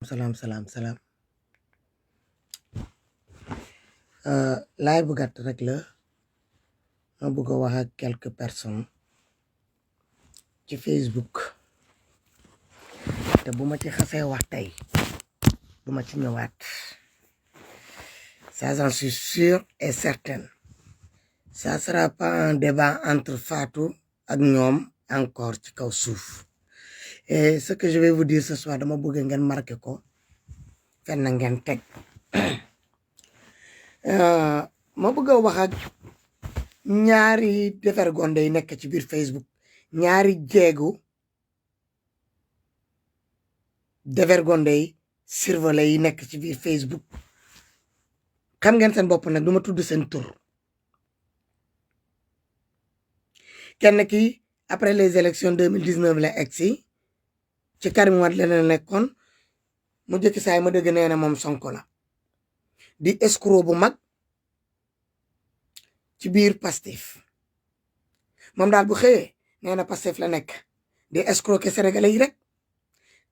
salaam. Laay bu gàtt rek la ma bëgg a wax ak quelques personnes ci Facebook te bu ma ci xasee wax tey du ma ci ñëwaat ça j'en suis sûr et certain ça sera pas un débat entre Fatou ak ñoom encore ci kaw suuf et ce que je vais vous dire ce soir dama bëgg ngeen marqué ko fenn ngeen teg ma bëgg a wax ak ñaari defergonde yi nekk ci biir Facebook ñaari jeegu defergonde yi survolé yi nekk ci biir Facebook xam ngeen seen bopp nag du ma tudd seen tur kenn ki après les élections 2019 la egsi ci Karim Wade la nekkoon mu jëkki saay ma dëgg nee na moom Sonko la di escroc bu mag ci biir Pastef moom daal bu xëyee nee na Pastef la nekk di escroquer sénégalais yi rek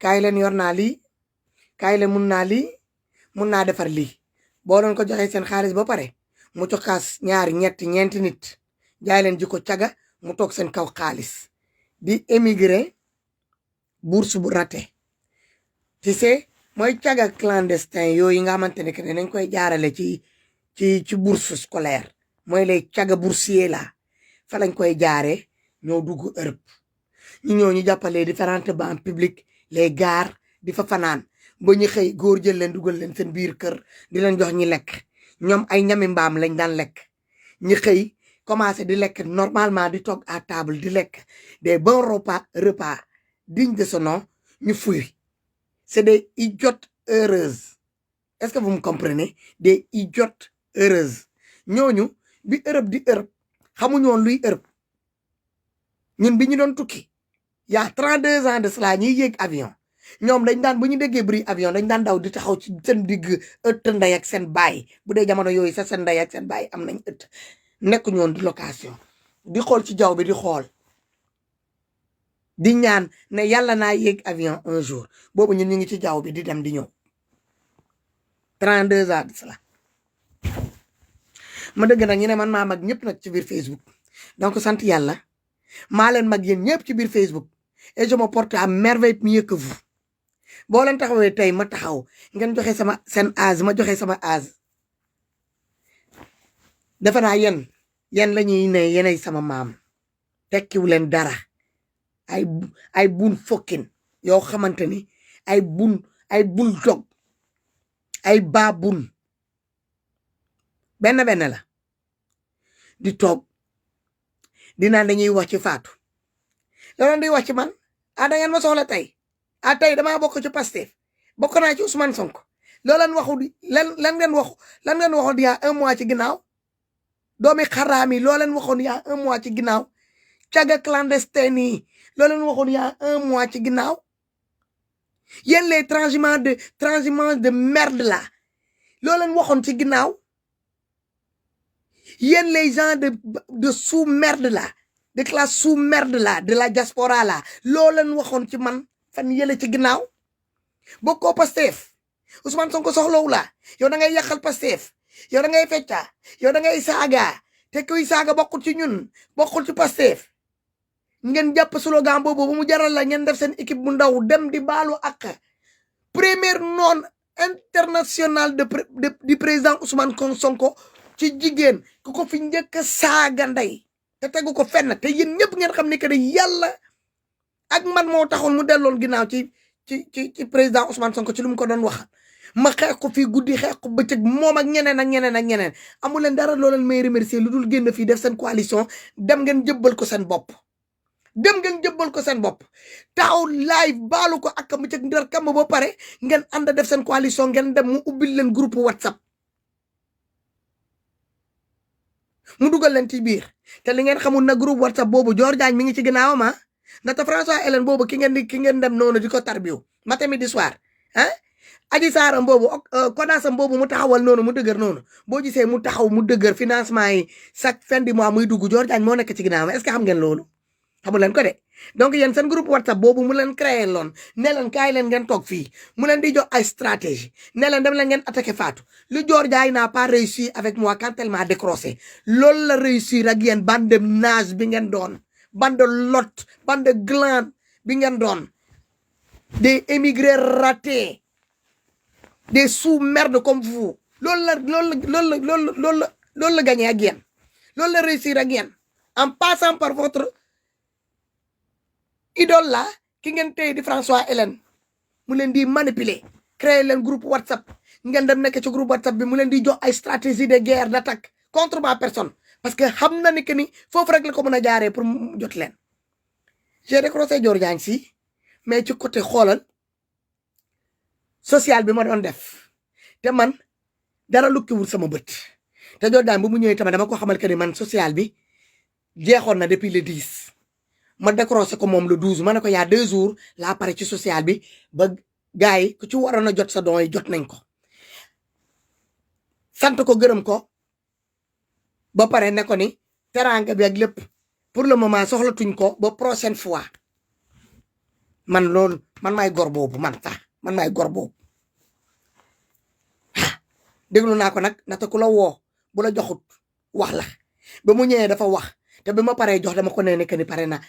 kaay leen yor naa lii kaay leen mun naa lii mun naa defar lii boo doon ko joxee seen xaalis ba pare mu coxaas ñaari ñeenti nit jaay leen ji ko caga mu toog seen kaw xaalis di émigré bourse bu raté tu sais mooy caga clandestin yooyu nga xamante ne que nañ koy jaarale ci bourse scolaire mooy lay caga boursier la fa lañ koy jaare ñoo dugg Europe ñu jàppale différentes banques publiques les gares di fa fanaan ba ñu xëy góor jël leen dugal leen seen biir kër di leen jox ñi lekk ñoom ay ñami mbaam lañ daan lekk ñi xëy commencé di lekk normalement di toog à table di lekk des bons repas dignes de ce nom ñu fuy c'est des idiotes heureuses est-ce que vous me comprenez des idiotes heureuses ñooñu bi Europe di Europe xamuñu woon luy Europe ñun bi ñu doon tukki y a 32 ans de cela ñuy yéeg avion ñoom dañ daan bu ñu déggee bruit avion dañ daan daw di taxaw ci seen digg ëtt ndey ak seen baay bu dee jamono yooyu sa seen ndey ak seen baay am nañ ëtt nekk ñoon di location di xool ci jaww bi di xool di ñaan ne yàlla naa yéeg avion un jour boobu ñun ñu ngi ci jaww bi di dem di ñëw 32 ans de cela ma dëgg nag ñu ne man maa mag ñëpp nag ci biir Facebook donc sant yàlla maa leen mag yéen ñëpp ci biir Facebook et je me porte à merveille mieux que vous boo leen taxawee tey ma taxaw ngeen joxe sama seen âge ma joxe sama âge defe naa yéen la ñuy ne yéenay sama maam tekkiwu leen dara ay bun fokkin yoo xamante ni ay bulldog ay baabun benn la di toog dinaan dañuy wax ci Fatou loolu di wax ci man da ngeen ma soxla tey tey damaa bokk ci Pastef bokk naa ci Ousmane Sonko loolu lan waxu lan ngeen waxoon yaa un mois ci ginnaaw doomi xaraam yi loolu lan waxoon yaa un mois ci ginnaaw caga clandestin yi loolu lan waxoon yaa un mois ci ginnaaw yéen les transhumants de merde là loolu lan waxoon ci ginnaaw yéen les gens de sous merde là de classe sous merde là de la diaspora là loolu lan waxoon ci man fan yële ci ginnaaw bokkoo Pastef Ousmane Sonko soxlawu la yow da ngay yàqal Pastef yow da ngay fecca yow da ngay saaga te kuy saaga bokkul ci ñun bokkul ci Pastef ngeen jàpp slogan boobu bu mu jaral la ngeen def seen équipe bu ndaw dem di baalu ak premier non international du président Ousmane Sonko ci jigéen ku ko fi njëkk a saaga ndey te tegu ko fenn te yéen ñëpp ngeen xam ne que yàlla ak man moo taxoon mu delloon ginnaaw ci président Ousmane Sonko ci lu mu ko doon wax ma xeex ko fii guddi xeex ko bëccëg moom ak ñeneen amu leen dara loo leen may remercier lu dul génn fii def seen coalition dem ngeen jëbbal ko seen bopp taxaw live baalu ko ak bëccëg ndar kam ba pare ngeen ànd def seen coalition ngeen dem mu ubbil leen groupe WhatsApp mu dugal leen ci biir te li ngeen xamul na groupe WhatsApp boobu Dior Diagne mi ngi ci ginnaawam ndaxte François Hélène boobu ki ngeen dem noonu di ko tarbiw matin midi soir aji saaram boobu kodasam boobu mu taxawal noonu mu dëgër noonu boo gisee mu taxaw mu dëgër financement yi chaque fin du mois muy dugg Dior Diagne moo nekk ci ginnaawam est-ce que xam ngeen loolu xamu leen ko de donc yéen seen groupe WhatsApp boobu mu leen créé loon ne leen kaay leen ngeen toog fii mu leen di jox ay stratégie ne leen dem leen ngeen attaqué Fatou lu Dior Diagne n'a pas réussi avec moi quand elle m'a décroché loolu la réussir ak yéen bande de nage bi ngeen doon bande de lot bande de gland bi ngeen doon des émigrés ratés des sous-merdes comme vous loolu la gagné ak yéen loolu la réussir ak yéen en passant par votre idole là ki ngeen tey di François Hélène mu leen di manipuler créer leen groupe WhatsApp ngeen dem nekk ci groupe WhatsApp bi mu leen di jox ay stratégie de guerre d'attaque contre ma personne parce que xam na ni que ni foofu rek la ko mën a jaaree pour mu jot leen j'ai décroché Dior Diagne si mais ci côté xoolal social bi ma doon def te man dara lukkiwul sama bët te Dior Diagne bu mu ñëwee tamit dama ko xamal que ni man social bi jeexoon na depuis le 10 ma décroché ko moom le 12 ma ne ko y a 2 jours laa pare ci social bi ba gars yi ku ci waroon a jot sa don yi jot nañ ko sant ko gërëm ko ba pare ne ko ni teraanga bi ak lépp pour le moment soxlatuñ ko ba prochaine fois man loolu man maay gor boobu man maay gor boobu déglu naa ko nag nata ku la woo bu la joxut wax la ba mu ñëwee dafa wax te bi ma paree jox dama ko ne que ni pare na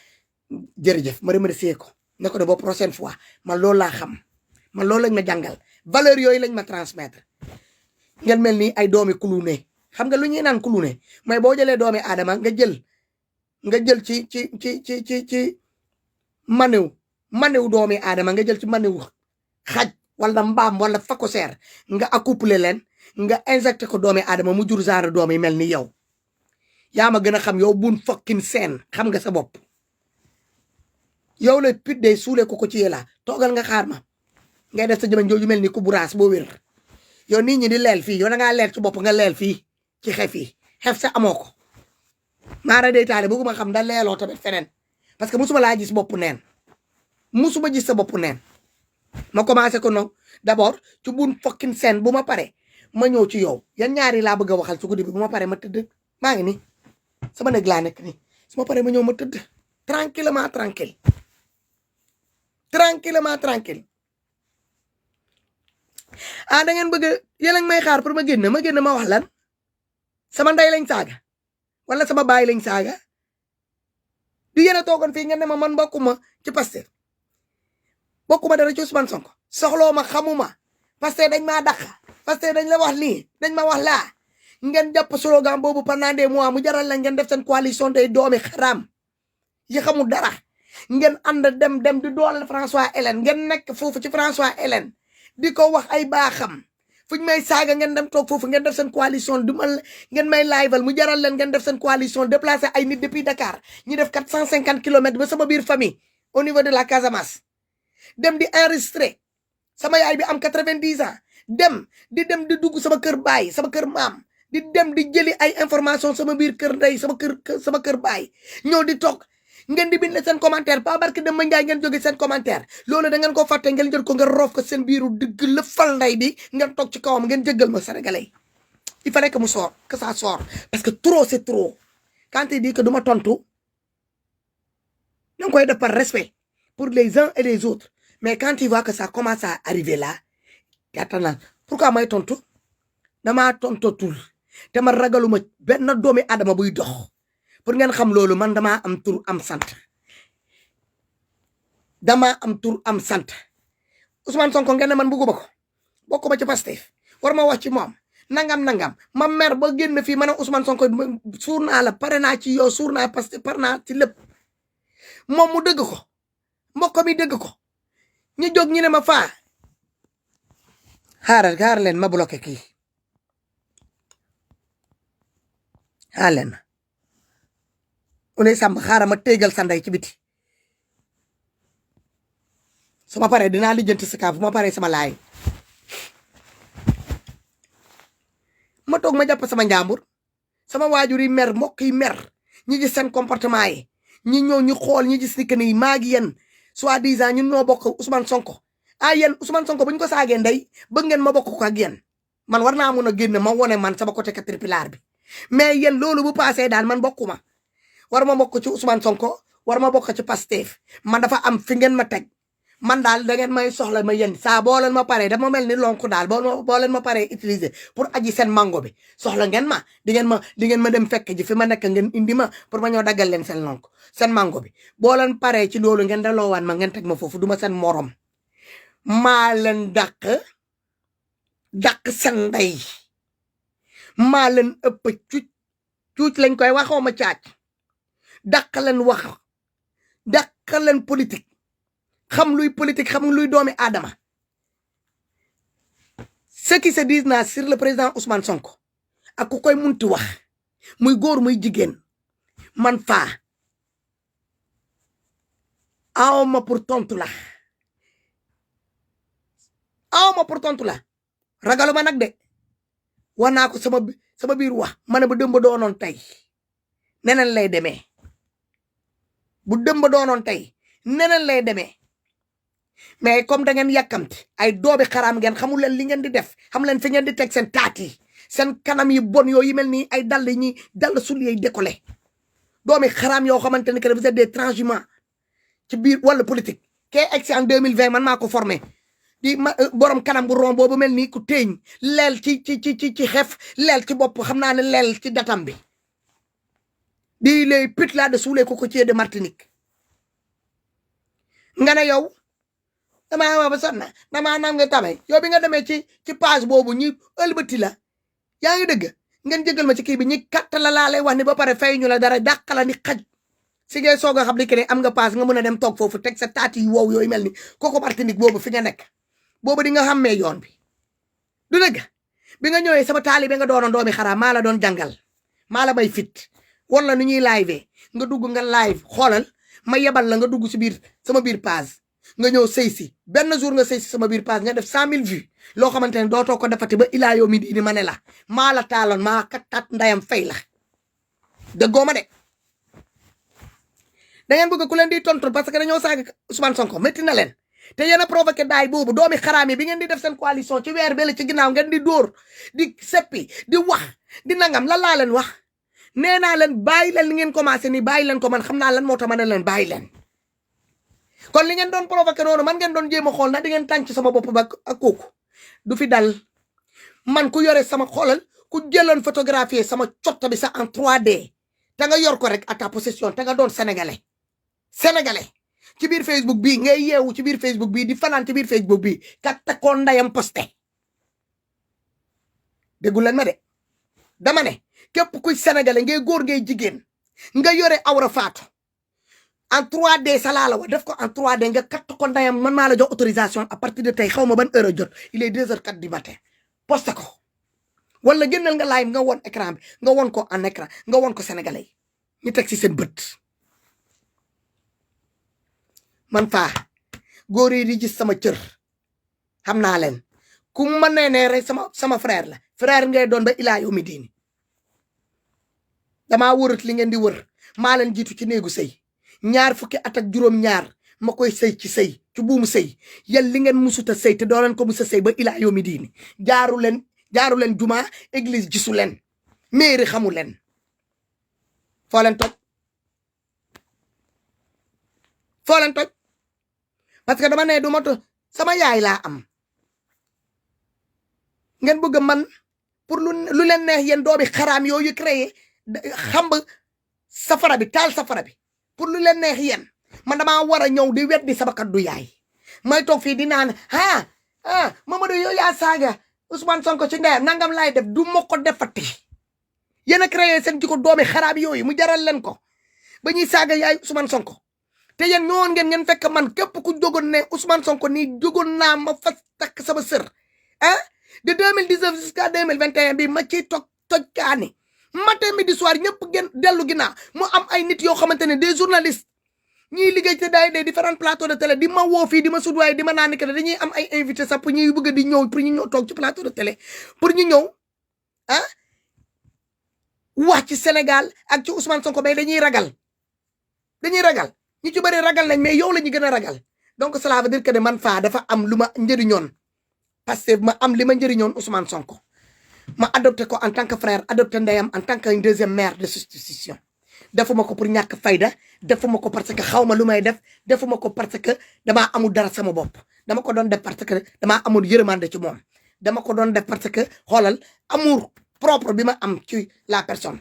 jërëjëf ma remercier ko ne ko ne ba prochaine fois man loolu laa xam man loolu lañ ma jàngal valeur yooyu lañ ma transmettre ngeen mel ni ay doomi kulune xam nga lu ñuy naan kulune mooy boo jëlee doomi aadama nga jël ci maniw doomi aadama nga jël ci maniw xaj wala mbaam wala fakoseer nga accouplé leen nga injecté ko doomi aadama mu jur genre doom yi mel ni yow yaa ma gën a xam yow bun fokkin seen xam nga sa bopp yow la pit day suule ko ci yéla toogal nga xaar ma ngay def sa jëman jooju mel ni ku buraas boo wér yow nit ñi di leel fii yow da ngaa leel ci bopp nga leel fii ci xef yi xef sa amoo ko maara day taale bëgguma xam da leeloo tamit feneen parce que musuma laa gis bopp neen musuma gis sa bopp neen ma commencé ko noonu d'abord ci bun fokkin seen bu ma pare ma ñëw ci yow yan ñaari laa bëgg a waxal su guddi bi bu ma pare ma tëdd maa ngi ni sama néeg laa nekk ni su ma pare ma ñëw ma tëdd tranquillement tranquille ah da ngeen bëgg yéen a ngi may xaar pour ma génn ma wax lan sama ndey lañ saaga wala sama baay lañ saaga di yéen a toogoon fii ngeen ne ma man bokkuma ci Pastef bokkuma dara ci Ousmane Sonko soxloo ma xamuma Pastef dañ maa dàq Pastef dañ la wax lii dañ ma wax laa ngeen jàpp slogan boobu pendant des mois mu jaral la ngeen def seen coalition day doomi xaraam yi xamul dara ngeen ànd dem di dooleel François Hélène ngeen nekk foofu ci François Hélène di ko wax ay baaxam fuñ may saaga ngeen dem toog foofu ngeen def seen coalition du mal ngeen may liveal mu jaral leen ngeen def seen coalition déplacer ay nit depuis Dakar ñi def 450 kilomètres ba sama biir famille au niveau de la Casamance dem di enregistrer sama yaay bi am 90 ans dem di dugg sama kër baay sama kër maam di dem di jëli ay information sama biir kër ndey sama kër baay ñëw di toog ngeen di bind seen commentaire pas barke dem ma njaay ngeen jóge seen commentaire loolu da ngeen ko fàtte ngeen jël ko nga roof ko seen biiru digg la fal ndey bi ngeen toog ci kawam ngeen jéggal ma sénégalais il fallait que mu sort que ça sort parce que trop c'est trop quand il dit que du ma tontu da nga koy def par respect pour les uns et les autres mais quand il voit que ça commence à arriver là yaakaar pourquoi may tontu damaa tontotul te ma ragaluma benn doomi adama buy dox pour ngeen xam loolu man damaa am tur am sant Ousmane Sonko ngeen ne man bëgguma ko bokkuma ci Pastef war ma wax ci moom nangam ma mer ba génn fii ma ne Ousmane Sonko suur naa la pare naa ci yow suur naa Pastef pare naa ci lépp moom mu dëgg ko mbokk mi dëgg ko ñu jóg ñu ne ma faa xaar leen ma bloqué kii xaar leen ma ulay sàmm xaaral ma téegal sa ndey ci biti su ma paree dinaa lijjanti sa kaa bu ma paree sama laay ma toog ma jàpp sama njàmbur sama waajur yi mer mbokk yi mer ñi gis seen comportement yi ñi ñëw ñu xool ñi gis ni que ni maa ngi yéen soi-disant ñun noo bokk Ousmane Sonko ah yéen Ousmane Sonko bu ñu ko saagee ndey bëgg ngeen ma bokk ko ak yéen man war naa mun a génn ma wone man sama côté caterpillar bi mais yéen loolu bu passé daal man bokkuma war ma bokk ci Ousmane Sonko war ma bokk ci Pastef man dafa am fi ngeen ma teg man daal da ngeen may soxla ma yéen saa boo leen ma paree dama mel ni lonku daal boo leen ma paree utiliser pour aji seen mango bi soxla ngeen ma di ngeen ma dem fekk ji fi ma nekk ngeen indi ma pour ma ñëw daggal leen seen lonk seen mango bi boo leen paree ci loolu ngeen daloowaan ma ngeen teg ma foofu duma seen morom maa leen dàq seen ndey maa leen ëpp cuuc lañ koy waxoo ma caac dàq leen wax dàq leen politique xam luy politique xam luy doomi aadama ce qui se dit na sur le président Ousmane Sonko ak ku koy munti wax muy góor muy jigéen man faa awma pour tontu la ragaluma nag de wax naa ko sama biir wax ma ne bu dëmb doonoon tey neneen lay demee bu dëmb doonoon tey neneen lay demee mais comme da ngeen yàkkamti ay doobi xaraam ngeen xamul leen li ngeen di def xam leen fi ngeen di teg seen taat yi seen kanam yi bon yooyu mel nii ay dall ñi dall sul yey décollé doomi xaraam yoo xamante ni que vous êtes des transhumants ci biir wàllu politique kee egsi en 2020 man maa ko formé di borom kanam bu ron boobu mel nii ku téeñ leel ci xef leel ci bopp xam naa ne leel ci datam bi di les putes là de sous les cocotiers de Martinique nga ne yow damaa wax ba sonn damaa nam nga tamay yow bi nga demee ci page boobu ñi ëlbati la yaa ngi dëgg ngeen jégal ma ci kii bi ñi katta la laa lay wax ni ba pare fay ñu la dara dàqala ni xaj si ngay soog a xam ne am nga page nga mën a dem toog foofu teg sa taati yu wow yooyu mel ni kooku Martinique boobu fi nga nekk boobu di nga xàmmee yoon bi du dëgg bi nga ñëwee sama taalibe nga doonoon doomi xaraam maa la doon jàngal maa la may fit wan la nu ñuy live nga dugg nga live xoolal ma yebal la nga dugg si biir sama biir page nga ñëw sëy si benn jour nga sëy si sama biir page nga def 100 000 vues loo xamante ne dootoo ko defati ba ilaa yow mi di ma ne la maa la taaloon maa kattat ndayam fay la dëggoo ma de da ngeen bëgg ku leen di tontu parce que dañoo saaga Ousmane Sonko métti na leen te yéen a provoqué daay boobu doomi xaraam yi bi ngeen di def seen coalition ci weer bele ci ginnaaw ngeen di dóor di seppi di wax di nangam lan laa leen wax nee naa leen bàyyi leen li ngeen commencé ni bàyyi leen ko man xam naa lan moo tax ma ne leen bàyyi leen kon li ngeen doon provoqué noonu man ngeen doon jéem a xool ndax di ngeen tànc sama bopp ba ak kooku du fi dal man ku yore sama xoolal ku jëloon photographier sama cotta bi sax en 3D te nga yor ko rek à ta possession te nga doon sénégalais ci biir Facebook bii ngay yeewu ci biir Facebook bii di fanaan ci biir Facebook bii kat te ko ndayam posté déggu leen ma de dama ne képp kuy sénégalais ngay góor ngay jigéen nga yore awra faatu en 3D sa laa la wax def ko en 3D nga kat ko ndayam man maa la jox autorisation à partir de tey xaw ma ban heure a jot il est 2h04 du matin posté ko wala génnal nga live nga won écran bi nga won ko en écran nga won ko sénégalais yi ñu teg ci seen bët man faa góor yi di gis sama cër xam naa leen ku ma nee rek sama frère la frère ngay doon ba ilaa yow mi diini damaa wërut li ngeen di wër maa leen jiitu ci néegu sëy 2 fukki at ak juróom-2 ma koy sëy ci buumu sëy yéen li ngeen musuta sëy te doo leen ko musa sëy ba ilaa yow mi diini jaaru leen juma église gisu leen mairie xamu leen foo leen toj parce que dama ne du ma to sama yaay laa am ngeen bëgg man pour lu leen neex yéen doomi xaraam yooyu créé xamb safara bi taal safara bi pour lu leen neex yéen man damaa war a ñëw di weddi sama kaddu yaay may toog fii di naan Mamadou yow yaa saaga Ousmane Sonko ci ndeyam nangam laay def du ma ko defati yéen a créé seen jikko doomi xaraam yooyu mu jaral leen ko ba ñuy saaga yaay Ousmane Sonko te yéen ñëwoon ngeen fekk man képp ku jógoon ne Ousmane Sonko nii jógoon naa ma fas takk sama sër de 2019 jusqu'à 2021 bi ma ciy toj kaani matin midi soir ñëpp gën dellu ginnaaw mu am ay nit yoo xamante ne des journalistes ñiy liggéey te daay des différents plateaux de télé di ma woo fii di ma sudwaay di ma naan que dañuy am ay invité sax pour ñuy bëgg di ñëw pour ñu ñëw toog ci plateau de télé pour ñu ñëw wax ci Sénégal ak ci Ousmane Sonko mais dañuy ragal ñu ci bëri ragal nañ mais yow la ñu gën a ragal donc cela veut dire que ne man faa dafa am lu ma njëriñoon parce que ma am li ma njëriñoon Ousmane Sonko ma adopté ko en tant que frère adopté ndeyam en tant que deuxième mère de substitution defuma ko pour ñàkk fayda defuma ko parce que xaw ma lu may def defuma ko parce que damaa amul dara sama bopp dama ko doon def parce que damaa amul yërmande ci moom dama ko doon def parce que xoolal amour propre bi ma am ci la personne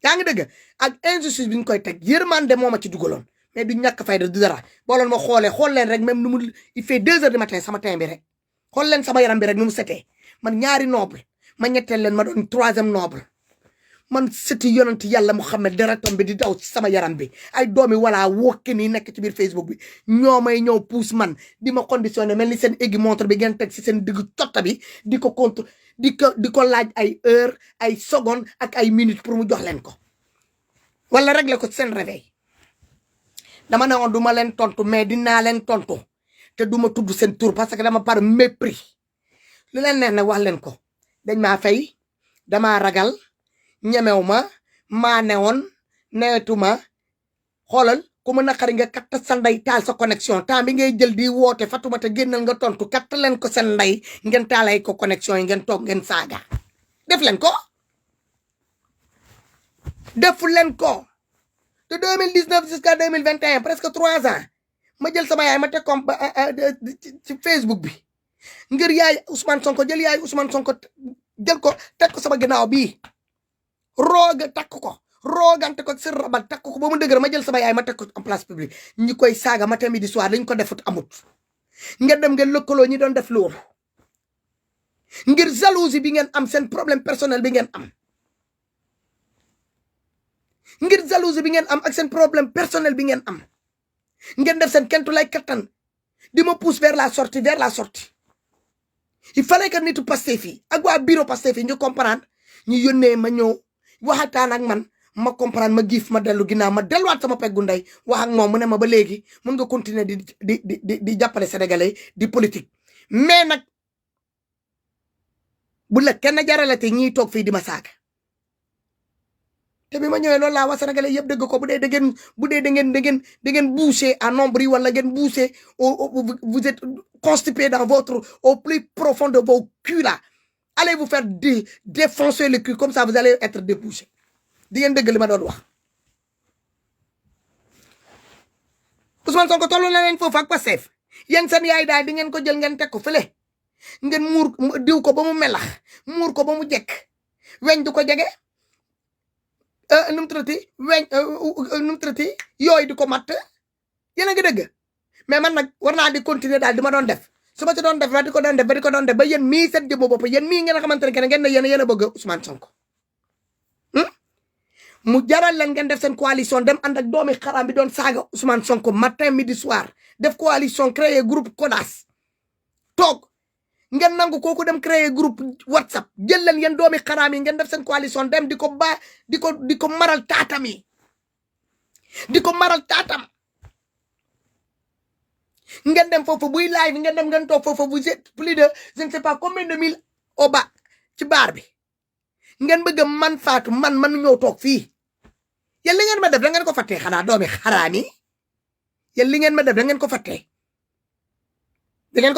yaa ngi dëgg ak injustice bi ñu koy teg yërmande moo ma ci dugaloon mais du ñàkk fayda du dara boo leen ma xoolee xool leen rek même nu mu il fait 2 heures du matin sama teint bi rek xool leen sama yaram bi rek nu mu setee man ñaari noble ma ñetteel leen ma doon 3e noble man sëti yonent yàlla Muhammad deretam bi di daw ci sama yaram bi ay doomi wala wokki nii nekk ci biir Facebook bi ñoo may ñëw puus man di ma conditionné mel ni seen aiguille montre bi ngeen teg si seen diggu cotta bi di ko contre di ko laaj ay heure ay seconde ak ay minute pour mu jox leen ko wala régler ko seen réveil dama ne woon du ma leen tontu mais dinaa leen tontu te du ma tudd seen tur parce que dama par mépris lu leen neex ne wax leen ko dañ maa fay damaa ragal ñemew ma maa newoon newetuma xoolal ku ma naqari nga katt sa ndey taal sa connexion temps bi ngay jël di woote fatuma te génnal nga tontu katt leen ko seen ndey ngeen taalay ko connexion yi ngeen toog ngeen saaga def leen ko defu leen ko de 2019 jusqu'à 2021 presque 3 ans ma jël sama yaay ma teg ko ci Facebook bi ngir yaay Ousmane Sonko jël yaay Ousmane Sonko jël ko teg ko sama ginnaaw bii rooga takk ko roogante ko sir rabal takk ko ba mu dëgër ma jël sama yaay ma teg ko en place publique ñi koy saaga matin midi soir dañ ko defut amut ngeen dem ngeen lëkkaloo ñi doon def loolu ngir jalousie bi ngeen am seen problème personnel bi ngeen am ngir jalousie bi ngeen am ak seen problème personnel bi ngeen am ngeen def seen kentu lay kattan di ma pousse vers la sortie il fallait que nitu Pastef fii ak waa bureau Pastef fii ñu comprendre ñu yónnee ma ñëw waxataan ak man ma comprendre ma giif ma dellu ginnaaw ma delluwaat sama peggu ndey wax ak moom mu ne ma ba léegi mun nga continuer di jàppale sénégalais di politique mais nag bu la kenn jaralate ñiy toog fii di ma saaga te bi ma ñëwee loolu laa wax sénégalais yëpp dëgg ko bu dee da ngeen bouché à nombre yi wala ngeen bouché vous êtes constipé dans votre au plus profond de vos culs là allez vous faire défoncer le cul comme ça vous allez être débouché di ngeen dëgg li ma doon wax Ousmane Sonko tollu na leen foofu ak Pastef yéen seen yaay daal di ngeen ko jël ngeen teg ko fële ngeen muur diw ko ba mu melax muur ko ba mu jekk weñ du ko jege nu mu traité weñ nu mu traité yooyu di ko matt yéen a ngi dëgg mais man nag war naa di continuer daal di ma doon def su ma ci doon def ba di ko doon def ba yéen mii seen jëmmu bopp yéen mii ngeen a xamante ne ngeen ne yéen a bëgg Ousmane Sonko mu jaral leen ngeen def seen coalition dem ànd ak doomi xaram bi doon saaga Ousmane Sonko matin midi soir def coalition créer groupe Kodas toog ngeen nangu kooku dem créer groupe WhatsApp jël leen yéen doomi xaram yi ngeen def seen coalition dem di ko maral taatam yi di ko maral taatam ngeen dem foofu buy live ngeen dem ngeen toog foofu vous êtes plus de je ne sais pas combien de mille au bas ci baar bi ngeen bëgg man faatu man ñëw toog fii yéen li ngeen ma def da ngeen ko fàttee xanaa doomi xaraam yi yéen li ngeen ma def da ngeen ko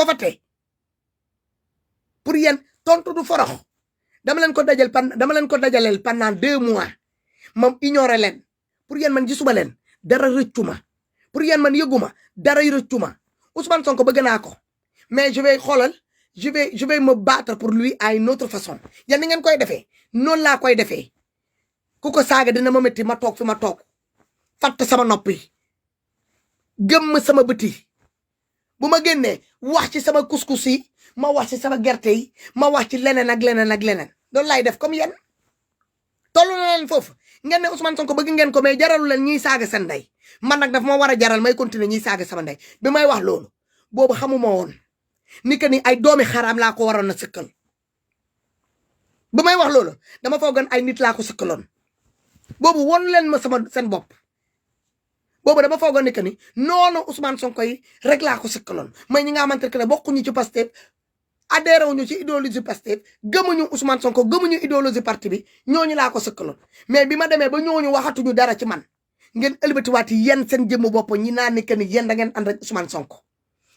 fàttee pour yéen tontu du forox dama leen ko dajaleel pendant 2 mois moom ignoré leen pour yéen man gisuma leen dara rëccuma pour yéen man yëguma dara rëccuma Ousmane Sonko bëgg naa ko mais je vais me battre pour lui à une autre façon yéen ni ngeen koy defee noonu laa koy defee ku ko saaga dina ma métti ma toog fi ma toog fatt sama noppi gëmm sama bëti bu ma génnee wax ci sama couscous yi ma wax ci sama gerte yi ma wax ci leneen ak leneen loolu laay def comme yéen tollu na leen foofu ngeen ne Ousmane Sonko bëgg ngeen ko mais jaralu leen ñiy saaga seen ndey man nag daf ma war a jaral may continuer ñiy saaga sama ndey bi may wax loolu boobu xamuma woon ni que ni ay doomi xaraam laa ko waroon a sëkkal bi may wax loolu dama foogoon ay nit laa ko sëkkaloon boobu won leen ma seen bopp boobu dama foogoon ni que ni noonu Ousmane Sonko yi rek laa ko sëkkaloon may ñi nga xamante ne bokkuñu ci Pastef adhéré wuñu ci idéologie Pastef gëmuñu Ousmane Sonko gëmuñu idéologie parti bi ñooñu laa ko sëkkaloon mais bi ma demee ba ñooñu waxatuñu dara ci man ngeen ëlbatiwaat yéen seen jëmm bopp ñi naan ni que ni yéen da ngeen ànd ak Ousmane Sonko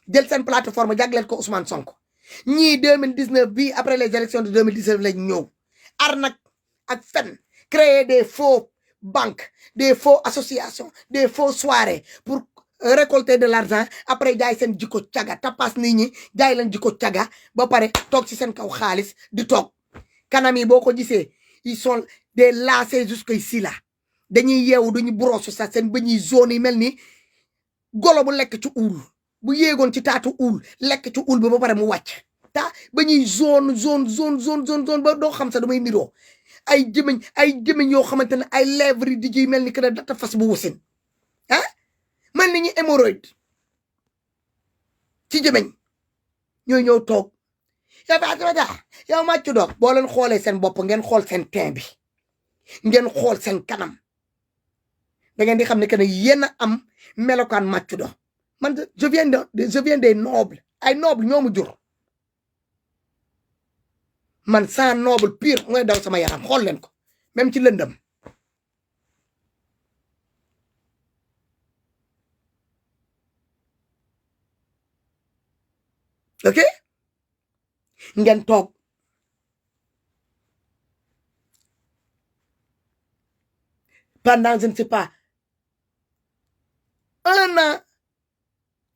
jël seen plateforme jagleel ko Ousmane Sonko ñii 2019 bii après les élections de 2019 lañ ñëw arnaque ak fen créer des faux banques des faux associations des faux soirées pour récolter de l'argent après jaay seen jikko caga tapas nit ñi jaay leen jikko caga ba pare toog ci seen kaw xaalis di toog kanam yi boo ko gisee ils sont des lacets jusqu'ici là dañuy yeewu duñu brosse sax seen bëñ yi zone yi mel ni golo bu lekk ci uul bu yéegoon ci taatu uul lekk ci uul bi ba pare mu wàcc ta ba ñuy zone ba doo xam sax damay niroo ay gémmiñ yoo xamante ne ay lèvres yi di ji mel ni que ne data fas bu wasin ah mel ni ñu hémorroïde ci gémmiñ ñooy ñëw toog yow màccu doog boo leen xoolee seen bopp ngeen xool seen teint bi ngeen xool seen kanam da ngeen di xam ne que ne yéen a am melokaan màccu doog man je viens des nobles ay noble ñoo mu jur man sans noble pire mooy daw sama yaram xool leen ko même ci lëndëm ok ngeen toog pendant je ne sais pas 1 an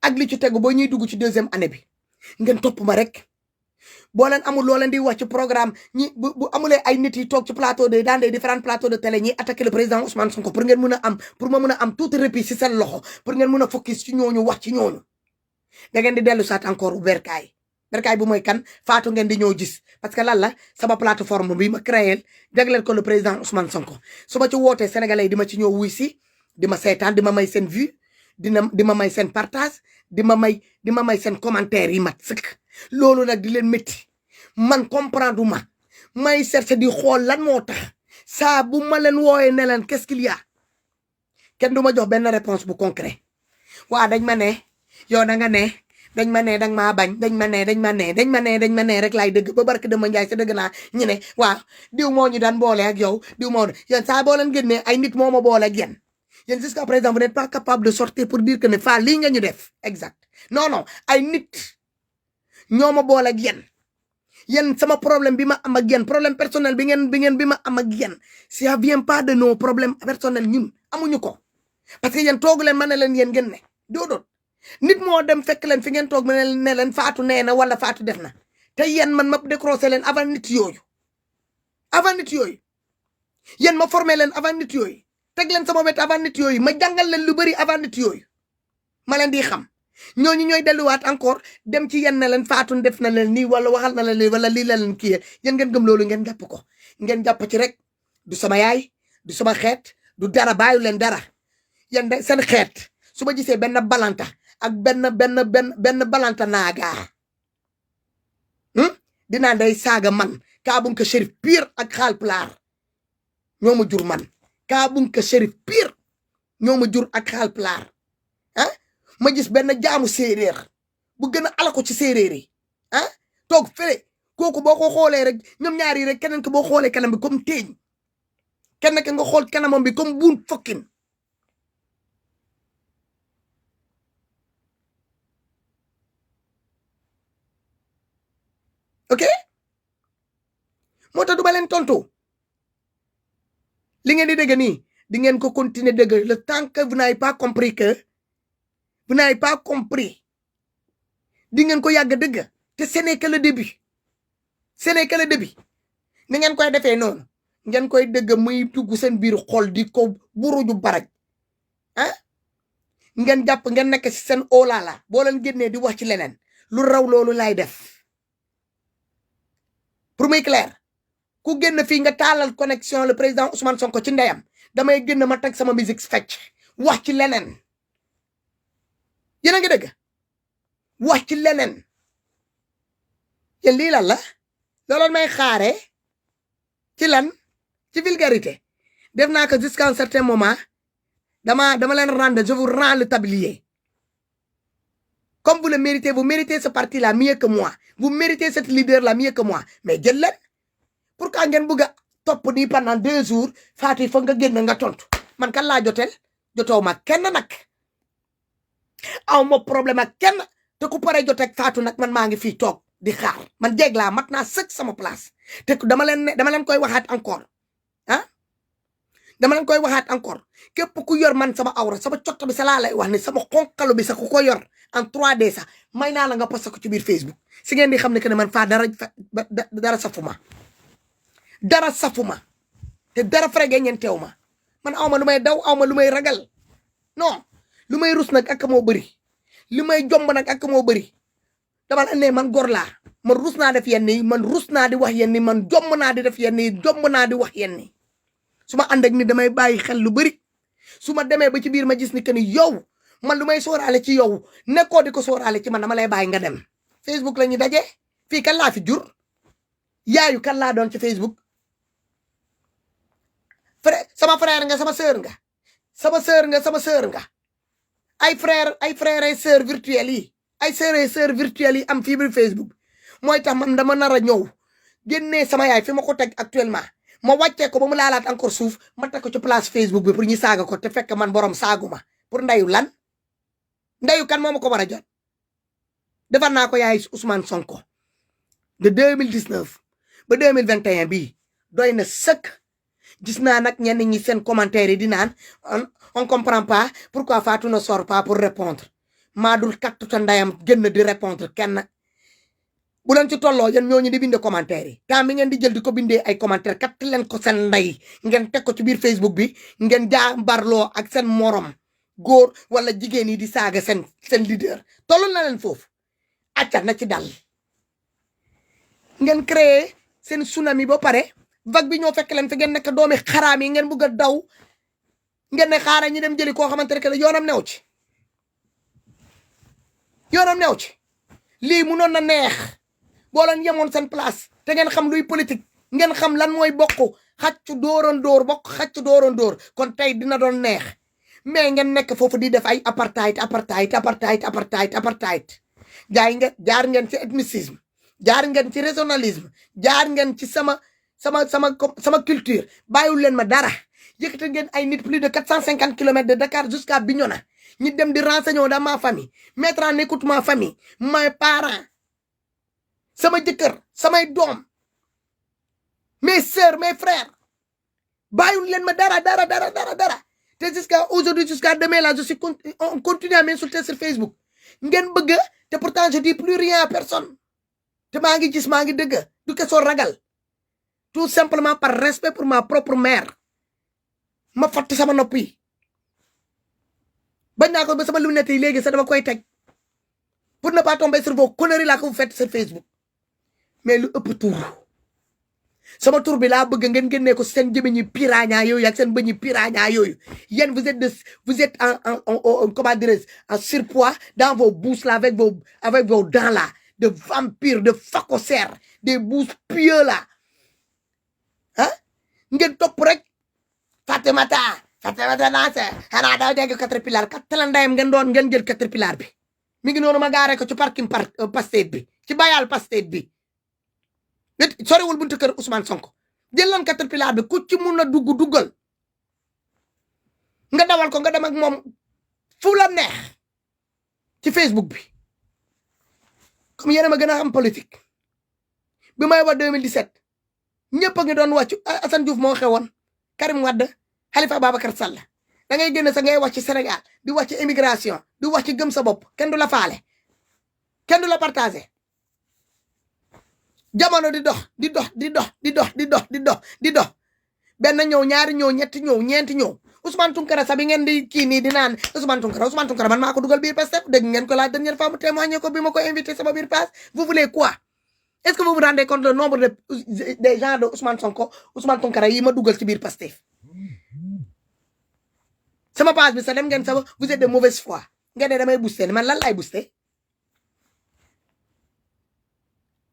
ak li ci tegu boo ñuy dugg ci 2e année bi ngeen topp ma rek boo leen amul loo leen di wax ci programme ñi bu amulee ay nit yi toog ci plateau de dans des différents plateaux de télé ñi attaqué le président Ousmane Sonko pour ngeen mën a am pour ma mën a am tout répit ci seen loxo pour ngeen mën a focus ci ñooñu wax ci ñooñu da ngeen di dellu saat encore berkaay bu mooy kan Fatou ngeen di ñëw gis parce que lan la sama plateforme bi ma créé jagleel ko le président Ousmane Sonko su ma ci wootee sénégalais yi di ma ci ñëw wuy si di ma seetaan di ma may seen vue di ma may seen partage di ma may seen commentaire yi mat sëkk loolu nag di leen métti man comprendre ma may chercher di xool lan moo tax saa bu ma leen wooyee ne leen qu'est-ce qu'il y a kenn du ma jox benn réponse bu concret waa dañ ma ne yow da nga ne dañ ma ne danga maa bañ dañ ma ne rek laay dëgg ba barke dama njaay sa dëgg naa ñu ne waaw diw moo ñu daan boole ak yow diw moo yéen saa boo leen génnee ay nit moo ma boole ak yéen jusqu'à présent vous n'êtes pas capable de sortir pour dire que ne faa lii nga ñu def exact non ay nit ñoo ma boole ak yéen sama problème bi ma am ak yéen problème personnel bi ma am ak yéen ça vient pas de nos problèmes personnels ñun amuñu ko parce que yéen toogu leen ma ne leen yéen ngeen ne doodoon nit moo dem fekk leen fi ngeen toog ma ne leen Fatou nee na wala Fatou def na te yéen man ma décroché leen avant nit yooyu yéen ma formé leen avant nit yooyu teg leen sama wet avant nit yooyu ma jàngal leen lu bari avant nit yooyu ma leen di xam ñooñu ñooy delluwaat encore dem ci yenn ne leen Fatou def na leen nii wala waxal na leen lii wala lii la leen kii yéen ngeen gëm loolu ngeen jàpp ko ngeen jàpp ci rek du sama yaay du sama xeet du dara bàyyi leen dara yéen de seen xeet su ma gisee benn balanta ak benn balanta naaga dinaa day saaga man Kaabunka Chérif pire ak Haalpulaar ñoo ma jur man Kaabunka Chérif pire ñoo ma jur ak Haalpulaar ma gis benn jaamu séeréer bu gën a alako ci séeréer yi toog fële kooku boo ko xoolee rek ñoom ñaar yi rek keneen ko boo xoolee kanam bi comme teeñ kenn ka nga xool kanamam bi comme buun fokkin ok moo tax du ba leen tontu li ngeen di dégg nii di ngeen ko continuer dégg le temps que vous n'avez pas compris di ngeen ko yàgg dëgg te ce n'est que le début ni ngeen koy defee noonu ngeen koy dëgg muy dugg seen biir xol di ko buruju baraj ngeen jàpp ngeen nekk ci seen olala boo leen génnee di wax ci leneen lu raw loolu laay def pour muy clair ku génn fii nga taalal connexion le président Ousmane Sonko ci ndeyam damay génn ma teg sama musique fecc wax ci leneen yéen a ngi dëgg wax ci leneen yéen lii lan la looloon may xaare ci lan ci vulgarité def naa ko jusqu'à un certain moment dama leen rendre je vous rends le tablier comme vous le méritez vous méritez ce parti là mieux que moi vous méritez cette leader là mieux que moi mais jël leen pourquoi ngeen bëgg a topp nii pendant 2 jours Fatou fa nga génn nga tontu man kan laa joteel jotoo ma kenn nag aw ma problème ak kenn te ku pare joteeg Fatou nag man maa ngi fii toog di xaar man jeeg laa mat naa sëkk sama place te dama leen koy waxaat encore dama leen koy waxaat encore képp ku yor man sama awra sama cotto bi sa laa lay wax ne sama xonqalu bi sa ku ko yor en 3D sax may naa la nga posté ko ci biir Facebook si ngeen di xam ne que ne man faa dara safuma dara safuma te dara frege ngeen teew ma man awma lu may daw awma lu may ragal non lu may rus nag ak moo bëri li may jomb nag ak moo bëri dama la ne man gor laa man rus naa def yenn yi man rus naa di wax yenn yi man jomb naa di def yenn yi jomb naa di wax yenn yi su ma ànd ak ni damay bàyyi xel lu bëri su ma demee ba ci biir ma gis ni que ni yow man lu may sóoraale ci yow nekkoo di ko sóoraale ci man dama lay bàyyi nga dem Facebook la ñu daje fii kan laa fi jur yaayu kan laa doon ci Facebook sama frère nga sama sœur nga sama sœur nga ay frère et sœur virtuel yi ay sœur et sœur virtuel yi am fii biir Facebook mooy tax man dama nar a ñëw génnee sama yaay fi ma ko teg actuellement ma wàccee ko ba mu laalaat encore suuf ma teg ko ci place Facebook bi pour ñu saaga ko te fekk man borom saaguma pour ndayu lan ndayu kan moo ma ko war a jot defar naa ko yaay Ousmane Sonko de 2019 ba 2021 bii doy na sëkk gis naa nag ñenn ñi seen commentaire yi di naan on comprend pas pourquoi Fatou ne sort pas pour répondre maa dul kattu ta ndayam génn di répondre kenn bu leen ci tolloo yéen ñooñu di binde commentaire yi temps bi ngeen di jël di ko bindee ay commentaire katt leen ko seen nday ngeen teg ko ci biir Facebook bi ngeen jàmbarloo ak seen morom góor wala jigéen yi di saaga seen leader tollu na leen foofu acca na ci dal ngeen créé seen tsunami ba pare vague bi ñoo fekk leen fi ngeen nekk doomi xaraam yi ngeen bëgg a daw ngeen ne xaaral ñu dem jëli koo xamante ne que yoonam new ci lii munoon na neex boo leen yemoon seen place te ngeen xam luy politique ngeen xam lan mooy bokk xaccu dooroon dóor bokk xaccu dooroon dóor kon tey dina doon neex mais ngeen nekk foofu di def ay apartheid jaar ngeen ci ethnicisme jaar ngeen ci régionalisme jaar ngeen ci sama culture bàyyiwul leen ma dara yëkkate ngeen ay nit plus de 450 kilomètres de Dakar jusqu'à Bignona ñi dem di renseigner dans ma famille mettre en écoute ma famille mes parents sama jëkkër samay doom mes sœurs mes frères bàyyiwul leen ma dara te jusqu'à aujourd'hui jusqu'à demain là on continue à m'insulter sur Facebook ngeen bëgg te pourtant je dis plus rien à personne te maa ngi gis maa ngi dëgg du question ragal tout simplement par respect pour ma propre mère ma fatt sama nopp yi bañ naa ko ba sama lunette yi léegi sax dama koy teg pour ne pas tomber sur vos conneries là que vous faites sur Facebook mais lu ëpp tur sama tur bi laa bëgg ngeen génnee ko seen jëmeñi piranha yooyu ak seen bëñi piranha yooyu yéen vous êtes en comment dirais-je en surpoids dans vos bouches là avec vos dents là de vampires de phacochères des bouches pieux là ah ngeen topp rek Fatimata naa se xanaa daw dégg caterpillar kattala ndayam ngeen jël caterpillar bi mi ngi noonu ma gaare ko ci parking Pastef bi ci bayal Pastef bi soriwul buntu kër Ousmane Sonko jël lan caterpillar bi ku ci mun a duggal nga dawal ko nga dem ak moom fu la neex ci Facebook bi comme yéen a ma gën a xam politique bi may wax 2017 ñëpp a ngi doon wàccu Assane Diouf moo xewoon Karim Wade Khalifa Ababacar Sall da ngay génn sa ngay wax ci Sénégal di wax ci immigration di wax ci gëm sa bopp kenn du la faale kenn du la partagé jamono di dox benn ñëw ñaari ñëw ñetti ñëw ñeenti ñëw Ousmane Tounkara sax bi ngeen di kii nii di naan Ousmane Tounkara man maa ko dugal biir Pastef dégg ngeen ko la dernière fois mu témoigné ko bi ma ko invité sama biir page vous voulez quoi est-ce que vous vous rendez compte le nombre des gens de Ousmane Tounkara yi ma dugal ci biir Pastef sama page bi sax dem ngeen sama vous êtes de mauvaise foi ngeen ne damay booster man lan lay booster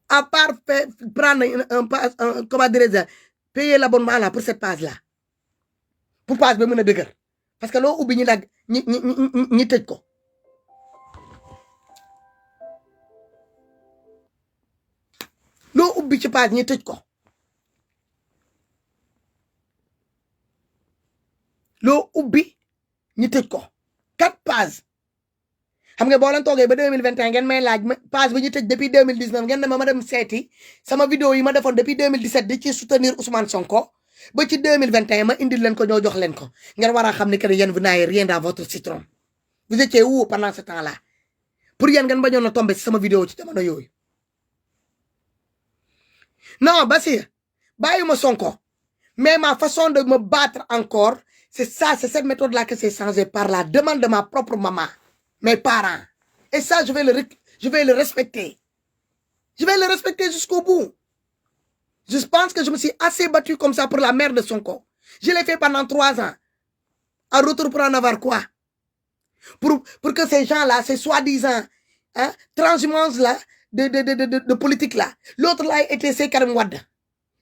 à part prendre comment dirais-je payer l'abonnement là pour cette page là pour page bi mën a dëgër parce que loo ubbi ñi dag ñi tëj ko loo ubbi ci page ñi tëj ko loo ubbi ñi tëj ko 4 pages xam nga boo leen toogee ba 2021 ngeen may laaj page bi ñu tëj depuis 2019 ngeen ne ma dem seeti sama vidéo yi ma defoon depuis 2017 di ci soutenir Ousmane Sonko ba ci 2021 ma indil leen ko ñoo jox leen ko ngeen war a xam ne que yéen vous n'avez rien dans votre citron vous étiez où pendant ce temps là pour yéen ngeen bañoon a tomber ci sama vidéo ci jamono yooyu non Basir bàyyuma Sonko mais ma façon de me battre encore c'est ça, c'est cette méthode là que c'est changé par la demande de ma propre maman mes parents et ça je vais le respecter jusqu'au bout. Je pense que je me suis assez battu comme ça pour la mère de Sonko. Je l'ai fait pendant 3 ans. En retour pour en avoir quoi? Pour que ces gens-là, ces soi-disant transhumances là, de politique là, l'autre là était c'est Karim Wade.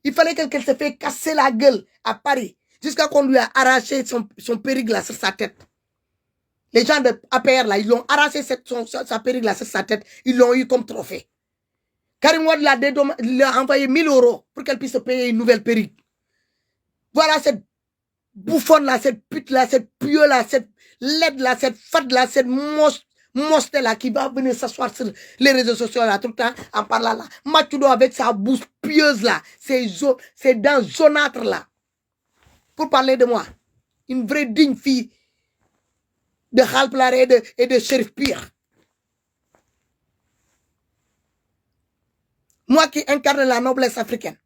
Il fallait qu'elle se fait casser la gueule à Paris jusqu'à qu'on lui a arraché son perruque là sur sa tête. Les gens de APR là, ils l'ont arraché sa perruque là sur sa tête. Ils l'ont eu comme trophée. Karim Wade l'a envoyé 1000 € pour qu'elle puisse se payer une nouvelle perruque. Voilà cette bouffonne là, cette pute là, cette pieuse là, cette laide là, cette fade là, cette monstre là qui va venir s'asseoir sur les réseaux sociaux là tout le temps en parlant là. Matudo avec sa bouche pieuse là, ses dents jaunâtres là. Pour parler de moi. Une vraie digne fille de Halplar et de Shérif Pire. Moi qui incarne la noblesse africaine.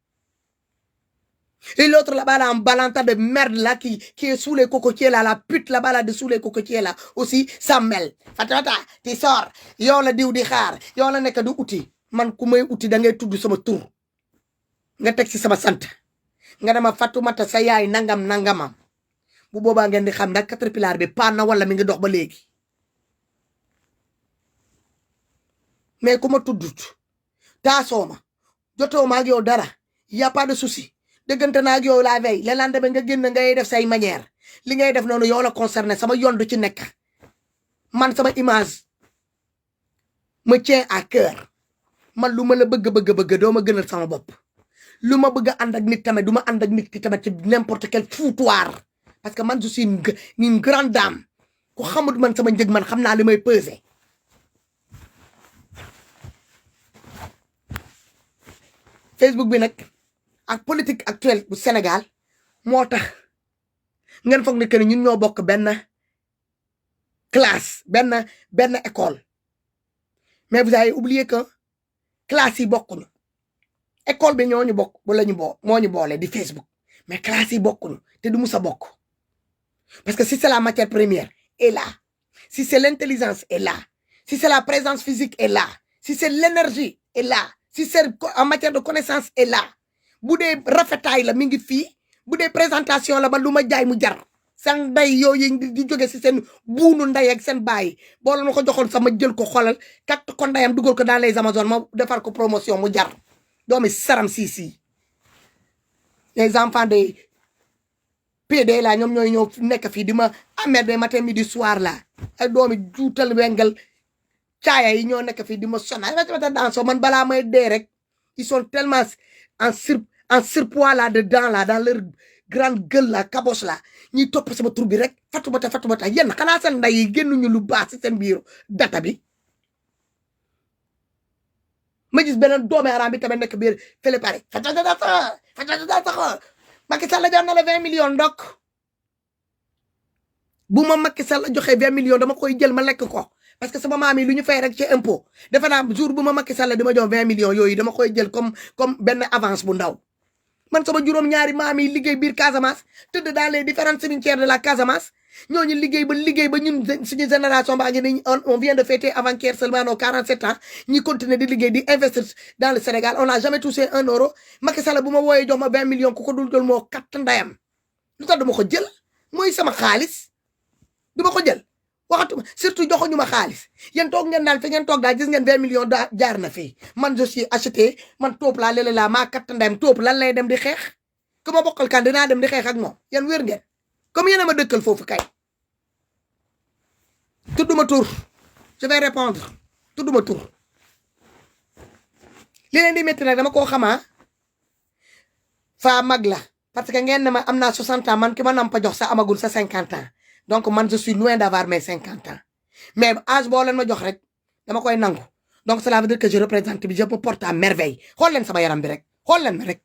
Et l'autre là-bas, là, en balanta de merde là, qui est sous les cocotiers là, la pute là-bas là, dessous les cocotiers là, aussi, ça mêle. Fatimata, tu sors, yon la diou di xaar, yon la nek du outil. Man ku may outil da ngay tuddu sama tour. Nga tek ci sama sante. Nga dama Fatoumata sa yaay nangam nangamam. Bu boba ngeen di xam ndax caterpillar bi pan na wala mi ngi dox ba légui. Mais kuma tuddut. Taasoma jotoma ak yow dara y a pas de souci deugante na ak yow la veille le lendemain nga genn ngay def say manière li ngay def nonu yow la concerné sama yoon du ci nek man sama image me tient à cœur man luma la bëgg do ma gënal sama bop luma bëgg and ak nit tamé duma and ak nit tamé ci n'importe quel foutoir parce que man je suis une grande dame ko xamut man sama njëg man xamna limay peser. Facebook bi nak ak politique actuelle bu Sénégal motax ngeen fogg ne que ñun ñoo bokk ben classe ben école mais vous avez oublié que classe yi bokkuñu école bi ñoo ñu bokk bu lañu moo ñu boole di Facebook mais classe yi bokkuñu te du musa bokk parce que si c'est la matière première est là, si c'est l'intelligence est là, si c'est la présence physique est là, si c'est l'énergie est là, si c'est en matière de connaissance est là. Boudé rafetaay la mi ngi fi, boudé présentation la ba luma jaay mu jar. Sen nday yoy di joggé ci sen buunu nday ak sen baay. Bo la ko joxon sama jël ko xolal kat ko ndayam duggal ko dans les Amazones ma defar ko promotion mu jar. Doomi saram si. Les enfants de PD la ñom ñoy ñew nek fi dima amerde matin midi soir la. Ay doomi juutal wengal caaya yi ñoo nekk fii di ma sonal dans so man balaa may dee rek ils sont tellement en surpoids là dedans là dans leur grande gueule là caboche là ñi topp sama tur bi rek Fatoumata yéen xanaa seen nday yi génnuñu lu baax ci seen biir data bi ma gis beneen doomi araam bi tamit nekk biir fële pare Fatoumata Macky Sall jox na la 20 millions ndok bu ma Macky Sall joxee 20 millions dama koy jël ma lekk ko parce que sama maam yi lu ñu fay rek ci impôt defe naa jour bu ma Macky Sall dima jox 20 millions yooyu dama koy jël comme benn avance bu ndaw man sama juróom ñaari maam yi liggéey biir Casamance tëdd dans les différents cimetières de la Casamance ñooñu liggéey ba ñun suñu génération baa ngi ni on vient de fêter avant-hier seulement nos 47 ans ñi continuer di liggéey di investir dans le Sénégal on n'a jamais touché 1 euro Macky Sall bu ma wooyee jox ma 20 millions ku ko dul jël moo katt ndayam lu tax dama ko jël mooy sama xaalis duma ko jël waxatuma surtout joxuñu ma xaalis yéen toog ngeen daal fi ngeen toog daal gis ngeen 20 millions jaar na fii man je suis acheté man toop laa léeg-léeg laa maa katt ndayam toop lan lay dem di xeex ku ma bokkal kan dinaa dem di xeex ak moom yéen wér ngeen comme yéen a ma dëkkal foofu kay tudduma tur je vais répondre tudduma tur li leen di métti nag dama koo xamaa faa mag la parce que ngeen ne ma am naa 60 ans man ki ma nampa jox sa amagul sa 50 ans donc man je suis loin d'avoir mes 50 ans mais âge boo leen ma jox rek dama koy nangu donc cela veut dire que je représente bi je me porte à merveille xool leen sama yaram bi rek xool leen ma rek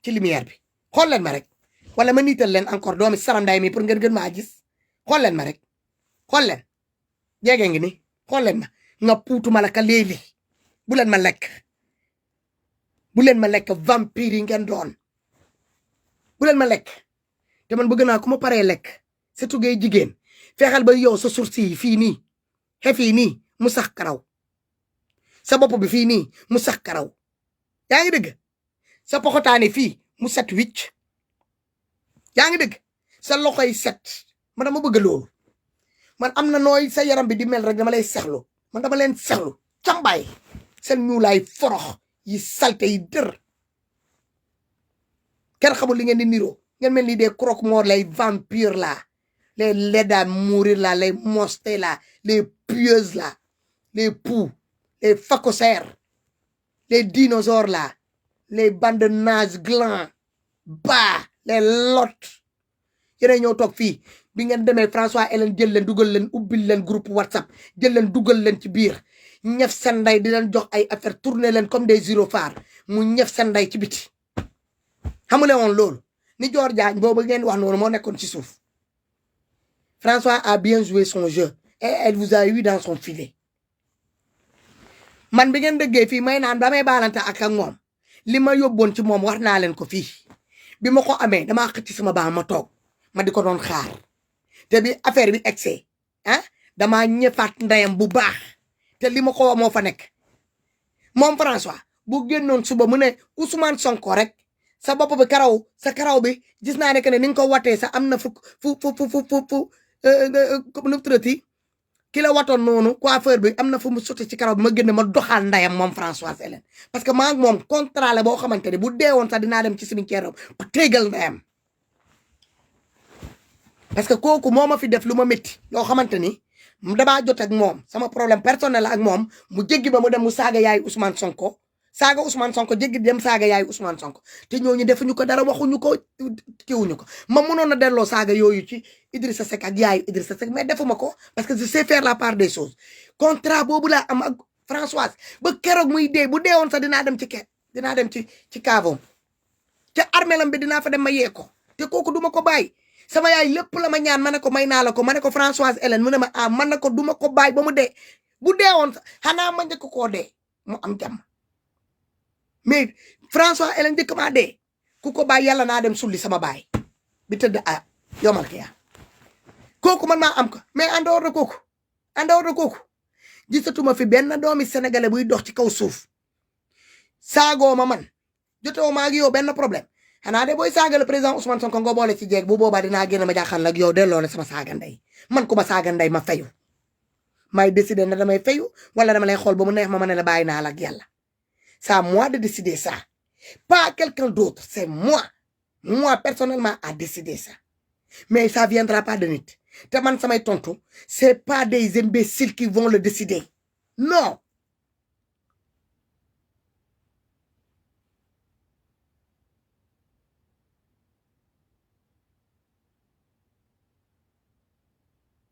ci lumière bi xool leen ma rek wala ma niital leen encore doomi saranday mi pour ngeen gën maa gis xool leen ma rek xool leen jege ngi ni xool leen ma nga puutu ma la ka léegi bu leen ma lekk vampire yi ngeen doon bu leen ma lekk te man bëgg naa ku ma paree lekk surtout ngay jigéen fexeel ba yow sa sourcil yi fii nii xef yi nii mu sax karaw sa bopp bi fii nii mu sax karaw yaa ngi dëgg sa poxotaane fii mu set wicc yaa ngi dëgg sa loxoy set man dama bëgg loolu man am na nooy sa yaram bi di mel rek dama lay sexlu man dama leen sexlu cambaay seen ñuulaay forox yi salte yi dër kenn xamul li ngeen di niroo ngeen mel ni des croque-morts les vampires là les laides à mourir là les monstres là les pieuses là les poux les phacosaires les dinosaures là les bandes de nage glands bas les lottes yéen ñëw toog fii bi ngeen demee François Hélène jël leen dugal leen ubbil leen groupe WhatsApp jël leen dugal leen ci biir ñef seen ndey di leen jox ay affaire tourner leen comme des gyrophares mu ñef seen ndey ci biti xamule woon loolu ni Dior Diagne boobu ngeen wax noonu moo nekkoon ci suuf François a bien joué son jeu et elle vous a eu dans son filet man bi ngeen dëggee fii may naan damay baalante ak moom li ma yóbboon ci moom war naa leen ko fii bi ma ko amee damaa xëcc sama baa ma toog ma di ko doon xaar te bi affaire bi excès damaa ñëfaat ndeyam bu baax te li ma ko moo fa nekk moom François bu génnoon suba mu ne Ousmane Sonko rek sa bopp bi sa karaw bi gis naa ne que ne ni nga ko watee sa am na fu nu traités ki la watoon noonu coiffeur bi am na fu mu sotti ci karaw bi ma génne ma doxal ndayam moom Françoise Hélène parce que maa ngi moom contrat la boo xamante ne bu deewoon sax dinaa dem ci cimetière ba téegal ndayam parce que kooku moo ma fi def lu ma métti loo xamante ni damaa jot ak moom sama problème personnel la ak moom mu jéggi ba mu dem mu saaga yaay Ousmane Sonko saaga Ousmane Sonko jéggi dem saaga yaay Ousmane Sonko te ñooñu defuñu ko dara waxuñu ko kiwuñu ko ma mënoon a delloo saaga yooyu ci Idrissa Seck ak yaayu Idrissa Seck mais defuma ko parce que je sais faire la part des choses contrat boobu laa am ak Françoise ba keroog muy dee bu deewoon sax dinaa dem ci kaavom te armelam bi dinaa fa dem ma yee ko te kooku duma ko bàyyi sama yaay lépp la ma ñaan ma ne ko may naa la ko ma ne ko Françoise Hélène mu ne ma man na ko duma ko bàyyi ba mu dee bu deewoon sax xanaa ma njëkk koo dee mu am jàmm mais François Hélène njëkk maa dee ku ko bàyyi yàlla naa dem sulli sama baay bi tëdd yomal xiyaa kooku man maa am ko mais en dehors de kooku gisatuma fi benn doomi sénégalais buy dox ci kaw suuf saagoo ma man jotewoo maa ngi yow benn problème xanaa de booy saaga le président Ousmane Sonko nga boole ci jeeg bu boobaa dinaa génn ma jaaxal ak yow delloo la sama saaga ndey man ku ma saaga ndey ma fayu may décider na damay fayu wala dama lay xool ba mu neex ma ne la bàyyi naa la ak yàlla c'est à moi de décider ça pas quelqu'un d'autre c'est moi personnellement à décider ça mais ça viendra pas de nit te man samay tontu c'est pas des imbéciles qui vont le décider non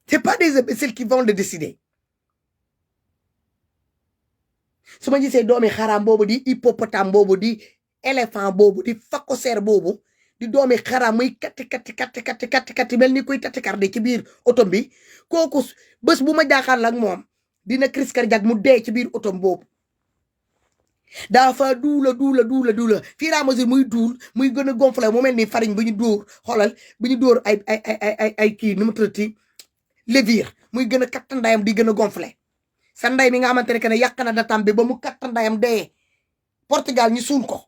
c'est pas des imbéciles qui vont le décider su ma gisee doomi xaraam boobu di hippopotame boobu di éléphant boobu di phacosaire boobu di doomi xaraam muy katti mel ni kuy tatikarde ci biir otom bi kooku bés bu ma jaaxal ak moom dina crise cardiaque mu dee ci biir otom boobu dafa duula fii à mesure muy duul muy gën a gonflé mu mel ni farine bu ñu dóor xoolal bu ñu dóor ay kii nu mu tuddati levure muy gën a katt ndayam di gën a gonflé sa nday mi nga xamante ne que ne yàq na datam bi ba mu katt ndayam dee Portugal ñu suul ko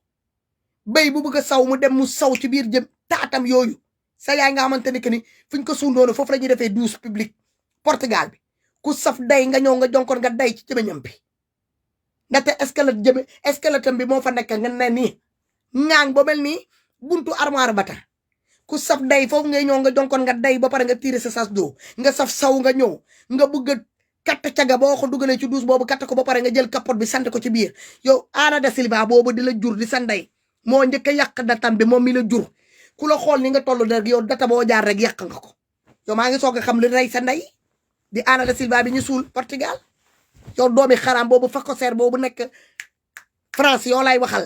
béy bu bëgg a saw mu dem mu saw ci biir jëm taatam yooyu sa yaay nga xamante ne que ni fuñ ko suul noonu foofu la ñuy defee douche publique Portugal bi ku saf day nga ñëw nga jonkoon nga day ci jëmeñam bi ndaxte squelette bi moo fa nekk nga ne nii ŋaang ba mel nii buntu armoire bata ku saf day foofu ngay ñëw nga jonkoon nga day ba pare nga tirer sa sas doo nga saf saw nga ñëw nga bëgg a katt caga boo ko dugalee ci douche boobu katt ko ba pare nga jël capote bi sant ko ci biir yow Anna da Silva boobu di la jur di sa ndey moo njëkk a yàq datam bi moom mi la jur ku la xool ni nga toll rek yow data boo jaar rek yàq nga ko yow maa ngi soog a xam li rey sa ndey di Anna da Silva bi ñu suul Portugal yow doomi xaraam boobu facosaire boobu nekk France yow lay waxal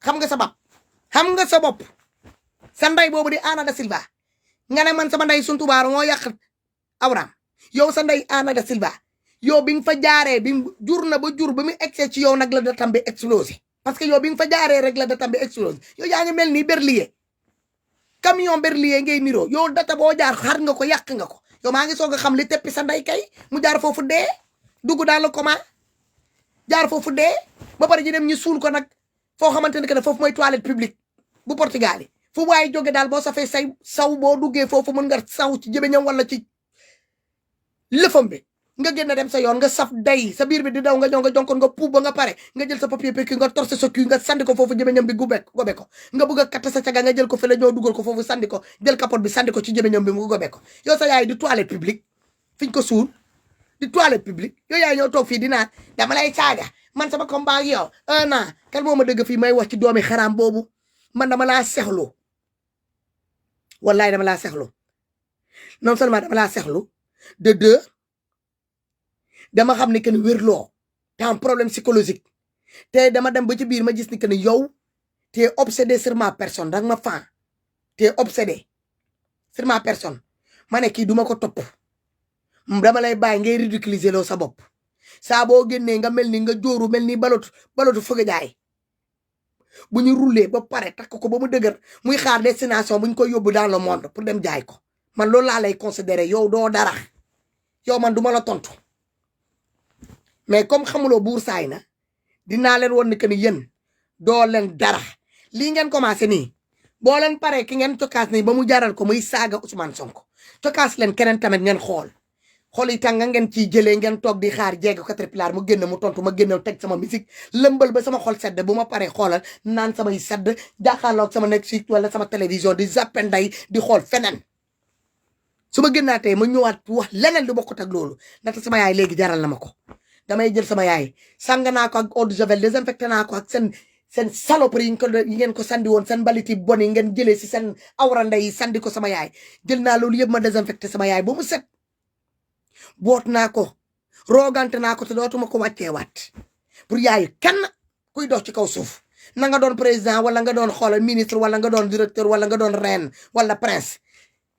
xam nga sa bopp sa nday boobu di Anna da Silva nga ne man sama nday Sun Tubaaro moo yàq awraam yow sa nday Anna da Silva yow bi nga fa jaaree bi jur na ba jur ba mu egsee ci yow nag la datam bi explosé parce que yow bi nga fa jaaree rek la datam bi explosé yow yaa ngi mel ni berlier camion berlier ngay niroo yow data boo jaar xar nga ko yàq nga ko yow maa ngi soog a xam li teppi sa nday kay mu jaar foofu dee dugg dans le coma jaar foofu dee ba pare ñu dem ñu suul ko nag foo xamante ne que ne foofu mooy toilette publique bu Portugal yi fu waaye jóge daal boo safee say saw boo duggee foofu mën nga saw ci jëbeñam wala ci lëfam bi nga génn dem sa yoon nga saf day sa biir bi di daw nga ñëw nga jonkoon nga puub ba nga pare nga jël sa papier péki nga torse sa kii nga sandi ko foofu jëbeñam bi gobe ko nga bëgg a katt sa caga nga jël ko fële ñoo dugal ko foofu sandi ko jël capote bi sandi ko ci jëbeñam bi mu gobe ko yow sa yaay di toilette publique fiñ ko suul di toilette publique yow yaay ñëw toog fii di naan dama lay saaga man sama combat ak yow un an kan moo ma dëgg fii may wax ci doomi xaraam boobu man dama laa sexlu wallaay dama laa sexlu non seulement dama laa sexlu de deux dama xam ni que ni wérloo te am problème psychologique te dama dem ba ci biir ma gis ni que ni yow tu es obsédé sur ma personne danga ma fan tu es obsédé sur ma personne ma ne kii duma ko topp dama lay bàyyi ngay ridiculiser loo sa bopp saa boo génnee nga mel ni nga jóoru mel ni balotu fëgg jaay bu ñu rouler ba pare takk ko ba mu dëgër muy xaar destination bu ñu koy yóbbu dans le monde pour dem jaay ko man loolu laa lay considérer yow doo dara yow man duma la tontu mais comme xamuloo buur saay na dinaa leen woon ni que ni yéen doo leen dara lii ngeen commencé nii boo leen paree ki ngeen cokkaas nii ba mu jaral ko muy saaga Ousmane Sonko cokkaas leen keneen tamit ngeen xool yi tàng ngeen ciy jëlee ngeen toog di xaar jeeg Caterpillar mu génn mu tontu ma génn teg sama musique lëmbal ba sama xol sedd bu ma paree xoolal naan samay sedd jàkkaarloog sama Netflix wala sama télévision di zappenday di xool feneen su ma génnaatee ma ñëwaat wax leneen lu bokkut ak loolu ndaxte sama yaay léegi jaral na ma ko damay jël sama yaay sang naa ko ak eau de javel désinfecté naa ko ak seen saloperie yi ngeen ko sandi woon seen mbaliti bon yi ngeen jëlee si seen awra ndey yi sandi ko sama yaay jël naa loolu yëpp ma désinfecté sama yaay ba mu set boot naa ko roogante naa ko te dootuma ko wàccee waat pour yaayu kenn kuy dox ci kaw suuf na nga doon président wala nga doon xoolal ministre wala nga doon directeur wala nga doon reine wala prince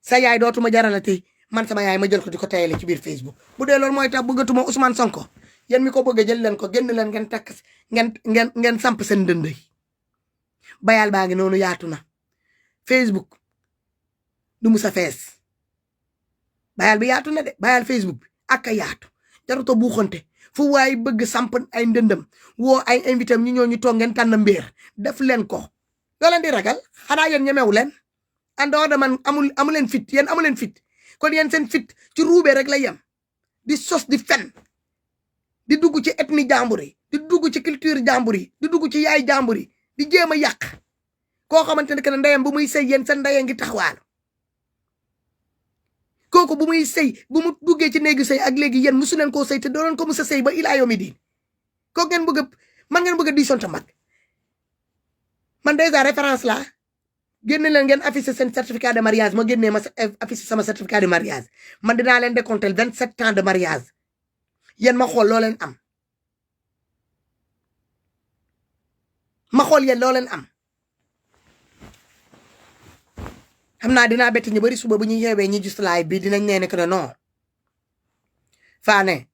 sa yaay dootuma jaralati man sama yaay ma jël ko di ko tayale ci biir Facebook bu dee loolu mooy tax bëggatuma Ousmane Sonko yéen mi ko bëgg a jël leen ko génn leen ngeen takk ngeen samp seen dënd yi bayal baa ngi noonu yaatu na Facebook du musa fees bayal bi yaatu na de bayal Facebook bi ak a yaatu jaruto buuxante fu waay bëgg samp ay ndëndëm woo ay invité ñu ñëw ñu toog ngeen tànn mbéer def leen ko yoo leen di ragal xanaa yéen ñemewu leen andoo da man amu leen fit yéen amu leen fit kon yéen seen fit ci ruubee rek la yem di sos di fen di dugg ci ethnie jàmbur yi di dugg ci culture jàmbur yi di dugg ci yaay jàmbur yi di jéem a yàq koo xamante ne que ndeyam bu muy sëy yéen seen ndeye ngi taxawaal kooku bu muy sëy bu mu duggee ci néegi sëy ak léegi yéen musu leen koo sëy te doo leen ko musa sëy ba ilaa yomi diin kooku ngeen bëgg a man ngeen bëgg a diisonte mag man déjà référence la génne leen ngeen affiché seen certificat de mariage ma génnee ma affiché sama certificat de mariage man dinaa leen décompter 27 ans de mariage yéen ma xool loo leen am ma xool yéen loo leen am xam naa dinaa bett ñu bari suba bu ñu yeewee ñi gis live bi dinañ nee ne que non Fane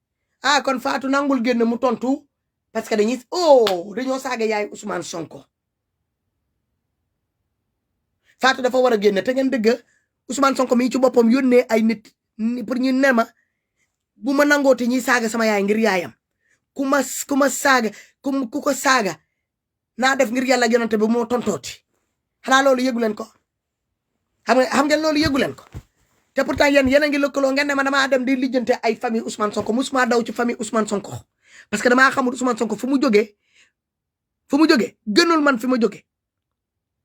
kon Fatou nangul génn mu tontu parce que dañoo saaga yaay Ousmane Sonko Fatou dafa war a génn te ngeen dëgg Ousmane Sonko mi ci boppam yónnee ay nit pour ñu ne ma bu ma nangooti ñuy saaga sama yaay ngir yaayam ku ma saaga ku ko saaga naa def ngir yàlla yonante bi moo tontooti xanaa loolu yëgu leen ko xam ngeen loolu yëgu leen ko te pourtant yéen a ngi lëkkaloo ngeen ne ma damaa dem di lijjante ay famille Ousmane Sonko musuma daw ci famille Ousmane Sonko parce que damaa xamul Ousmane Sonko fu mu jógee gënul man fi ma jógee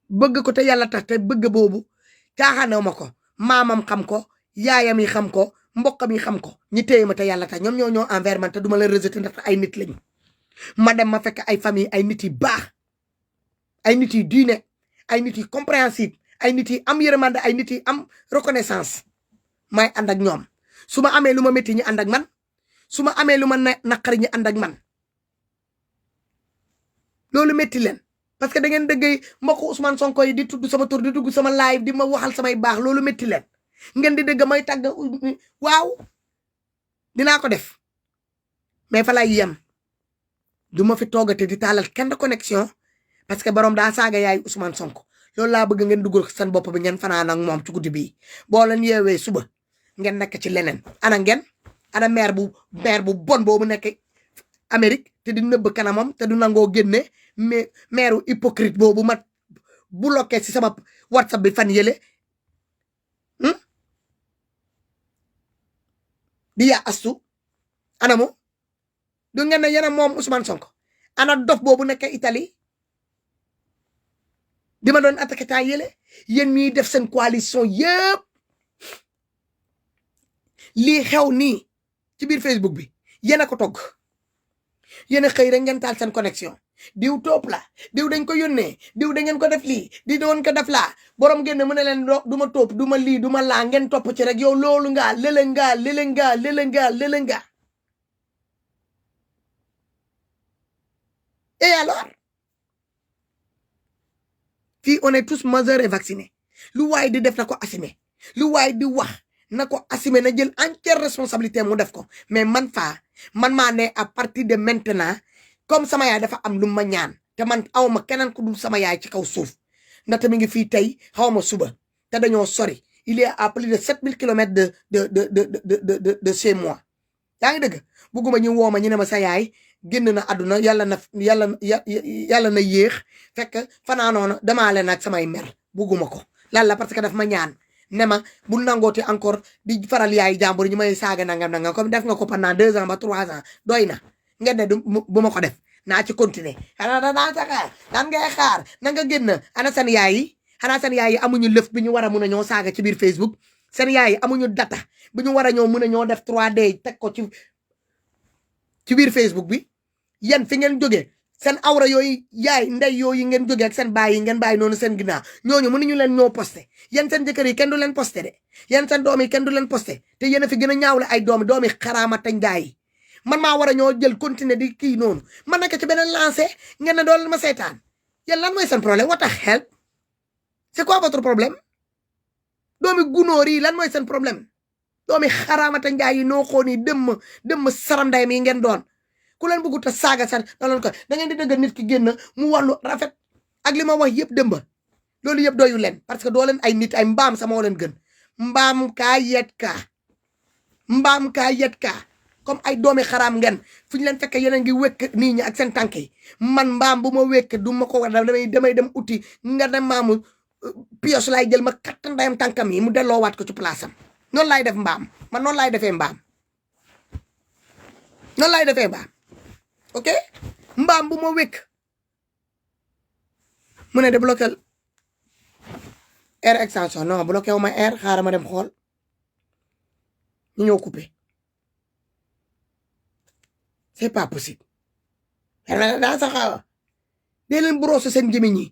bëgg ko te yàlla tax te bëgg boobu caaxaanew ma ko maamam xam ko yaayam yi xam ko mbokkam yi xam ko ñi téye ma te yàlla tax ñoom ñoo envers man te duma leen rejeter ndax ay nit lañu ma dem ma fekk ay famille ay nit yi baax ay nit yi diine ay nit yi compréhensible ay nit yi am yërmande ay nit yi am reconnaissance may ànd ak ñoom su ma amee lu ma métti ñi ànd ak man su ma amee lu ma naqari ñi ànd ak man loolu métti leen parce que da ngeen dëggee mbokku Ousmane Sonko yi di tudd sama tur di dugg sama live di ma waxal samay baax loolu métti leen ngeen di dëgg may tàgg waaw dinaa ko def mais fa lay yem du ma fi toogate di taalal kenn connexion parce que borom daa saaga yaay Ousmane Sonko loolu laa bëgg ngeen dugal seen bopp bi ngeen fanaan ak moom ci guddi bii boo leen yeewee suba ngeen nekk ci leneen ana maire bu bon boobu nekk Amérique te di nëbb kanamam te du nangoo génne mais maire hypocrite boobu ma bloqué ci sama WhatsApp bi fan yële di yaa astu ana mo du ngeen ne yéen a moom Ousmane Sonko ana dof boobu nekk Italie di ma doon attaqué temps yële yéen ñuy def seen coalition yëpp lii xew nii ci biir Facebook bi yéen a ko togg yéen a xëy rek ngeen taal seen connexion diw topp la diw dañ ko yónnee diw da ngeen ko def lii di doon ko def laa borom génne mu ne leen du ma topp du ma lii du ma laa ngeen topp ci rek yow loolu ngaa lële ngaa et alors fii on est tous majeurs et vaccinés lu waay di def na ko assumer lu waay di wax na ko assumer na jël entière responsabilité mu def ko mais man maa ne à partir de maintenant comme sama yaay dafa am lu ma ñaan te man awma keneen ku dul sama yaay ci kaw suuf ndaxte mi ngi fii tey xawma suba te dañoo sori il est à plus de 7000 kilomètres de chez moi yaa ngi dëgg bugguma ñu wooma ñu ne ma sa yaay génn na àdduna yàlla na yéex fekk fanaanoona damaa leen ak samay mer bugguma ko lan la parce que daf ma ñaan ne ma bu nangooti encore di faral yaay jàmbur ñu may saaga nangam comme def nga ko pendant 2 ans ba 3 ans doy na ngeen ne bu ma ko def naa ci continuer xanaa danaa saxaar daan ngay xaar na nga génn ana seen yaay yi xanaa seen yaay yi amuñu lëf bi ñu war a mun a ñoo saaga ci biir Facebook seen yaay yi amuñu data bi ñu war a ñoo mun a ñoo def 3D teg ko ci biir Facebook bi yéen fi ngeen jógee seen awra yooyu yaay ndey yooyu ngeen jógee ak seen baay yi ngeen bàyyi noonu seen ginnaaw ñooñu mënuñu leen ñoo posté yéen seen jëkkër yi kenn du leen posté de yéen seen doom yi kenn du leen posté te yéen a fi gën a ñaawle ay doomi xaraama tañ daay man maa war a ñoo jël continuer di kii noonu man nekk ci beneen lancé ngeen ne doon ma seetaan yéen lan mooy seen problème what the hell c'est quoi votre problème doomi gunóor yi lan mooy seen problème doomi xaraama tañ daay yi noo xoon yi dëmm saranday mi ngeen doon ku leen bëggut a saaga san da leen ko da ngeen di dëgg nit ki génn mu wàllu rafet ak li ma wax yëpp dëmba loolu yëpp doyu leen parce que doo leen ay nit ay mbaam sama moo leen gën mbaam kaa yet kaa comme ay doomi xaraam ngeen fu ñu leen fekk yéen a ngi wékk nit ñi ak seen tànk yi man mbaam bu ma wékk du ma ko war damay dem uti nga dem maamu pièce laay jël ma katt ndayam tànkam yi mu delloowaat ko ci place am noonu laay def mbaam man noonu laay defee mbaam ok mbaam bu ma wékk mu ne de bloqué air extension non bloqué wu ma air xaaral ma dem xool ñu ñëw coupé c'est pas possible daa sax dee leen brosse seen gémmiñ ñi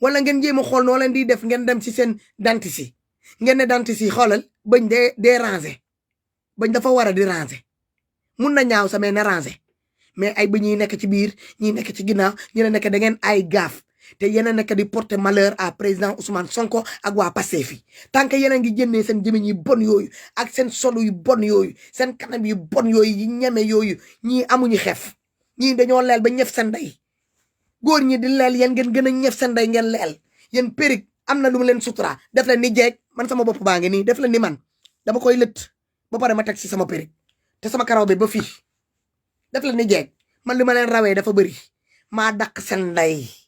wala ngeen jéem a xool noo leen di def ngeen dem ci seen dentiste yi ngeen ne dentiste yi xoolal bañ dee ranger bañ dafa war a di ranger mun na ñaaw sa mais ne ranger mais ay ba ñuy nekk ci biir ñi nekk ci ginnaaw ñu ne nekk da ngeen ay gaaf te yéen a nekk di porter malheur à président Ousmane Sonko ak waa Pastef yi tant que yéen a ngi génnee seen gémmiñ yu bon yooyu ak seen solo yu bon yooyu seen kanam yu bon yooyu yi ñeme yooyu ñii amuñu xef ñii dañoo leel ba ñëf seen ndey góor ñi di leel yéen ngeen gën a ñëf seen ndey ngeen leel yéen périg am na lu mu leen sutura def leen ni jeeg man sama bopp baa ngi nii def leen ni man dama koy lëtt ba pare ma teg si sama périg te sama karaw bi ba fii def leen ni jeeg man li ma leen rawee dafa bëri maa dàq seen ndey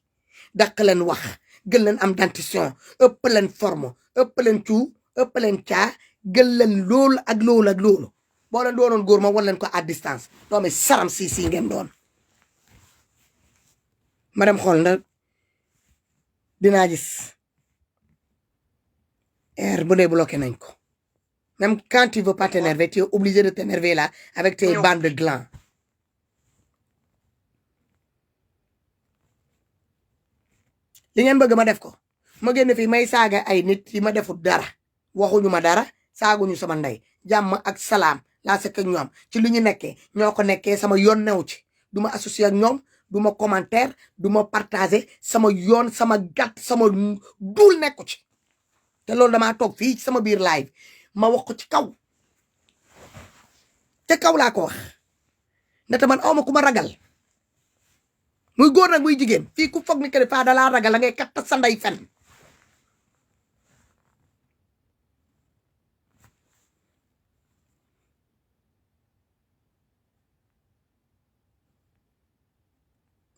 dàq leen wax gën leen am dentition ëpp leen forme ëpp leen cuu ëpp leen caa gën leen loolu ak loolu ak loolu boo leen doonoon góor ma wan leen ko à distance doomi saram si ngeen doon ma dem xool na dinaa gis air bu dee bloqué nañ ko même quand tu veux pas t'énerver tu es obligé de t'énerver là avec tes bandes de glands li ngeen bëgg ma def ko ma génn fii may saaga ay nit yi ma defut dara waxuñu ma dara saaguñu sama ndey jàmm ak salaam laa sekk ak ñoom ci lu ñu nekkee ñoo ko nekkee sama yoon new ci du ma associé ak ñoom du ma commentaire du ma partager sama yoon sama gàtt sama duul nekku ci te loolu damaa toog fii sama biir live ma wax ko ci kaw te kaw laa ko wax ndaxte man awma ku ma ragal muy góor nag muy jigéen fii ku foog ni que Faa da laa ragal la ngay katta sa ndey fen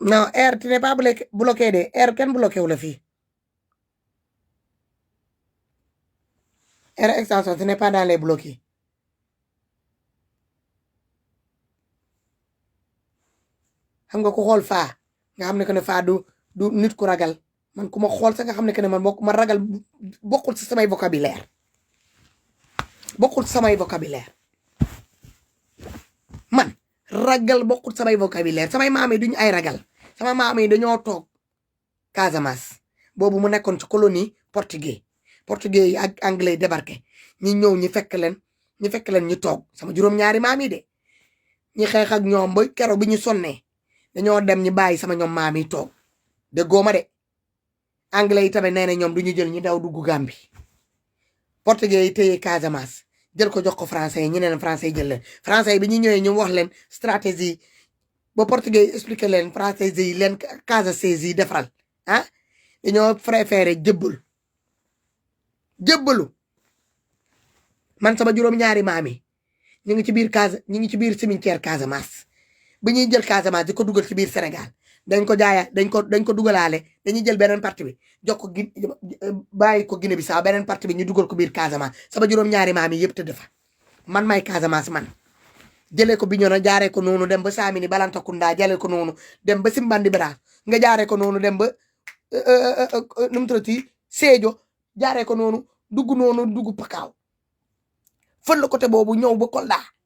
non air tu n'es pas bloqué de air kenn bloqué wu la fii air extension tu n'es pas dans les bloqués xam nga ko xool Faa nga xam ne que ne Faa du nit ku ragal man ku ma xool sax nga xam ne que ne man ma ragal bokkul ci samay vocabulaire bokkul ci samay vocabulaire man ragal bokkul samay vocabulaire samay maam yi duñu ay ragal sama maam yi dañoo toog Casamance boobu mu nekkoon ci colonie portugais yi ak anglais débarqué ñi ñëw ñi fekk leen ñu toog sama juróom-ñaari maam yi de ñi xeex ak ñoom ba keroog bi ñu sonnee dañoo dem ñu bàyyi sama ñoom maam yi toog de góoma de anglais yi tamit nee na ñoom du ñu jël ñu daw dugg Gambie portugais yi téye Casamance jël ko jox ko français yi ñu ne leen français yi jël leen français yi bi ñu ñëwee ñu wax leen stratégie ba portugais yi expliqué leen français yi leen Casamance yi defaral ah dañoo préféré jëbbalu man sama juróom-ñaari maam yi ñu ngi ci biir cimetière Casamance bi ñuy jël Casamance di ko dugal ci biir Sénégal dañ ko dugalaale dañuy jël beneen partie bi jox ko bàyyi ko Guinée Bissau beneen partie bi ñu dugal ko biir Casamance sama juróom-ñaari maam yi yëpp tëdd fa man may Casamance man jëlee ko Bignona jaaree ko noonu dem ba Samini Balantakunda jëlee ko noonu dem ba Simbandi Bira nga jaaree ko noonu dem ba nu mu tuddati Sédhiou jaaree ko noonu dugg Pakaaw fël la côté boobu ñëw ba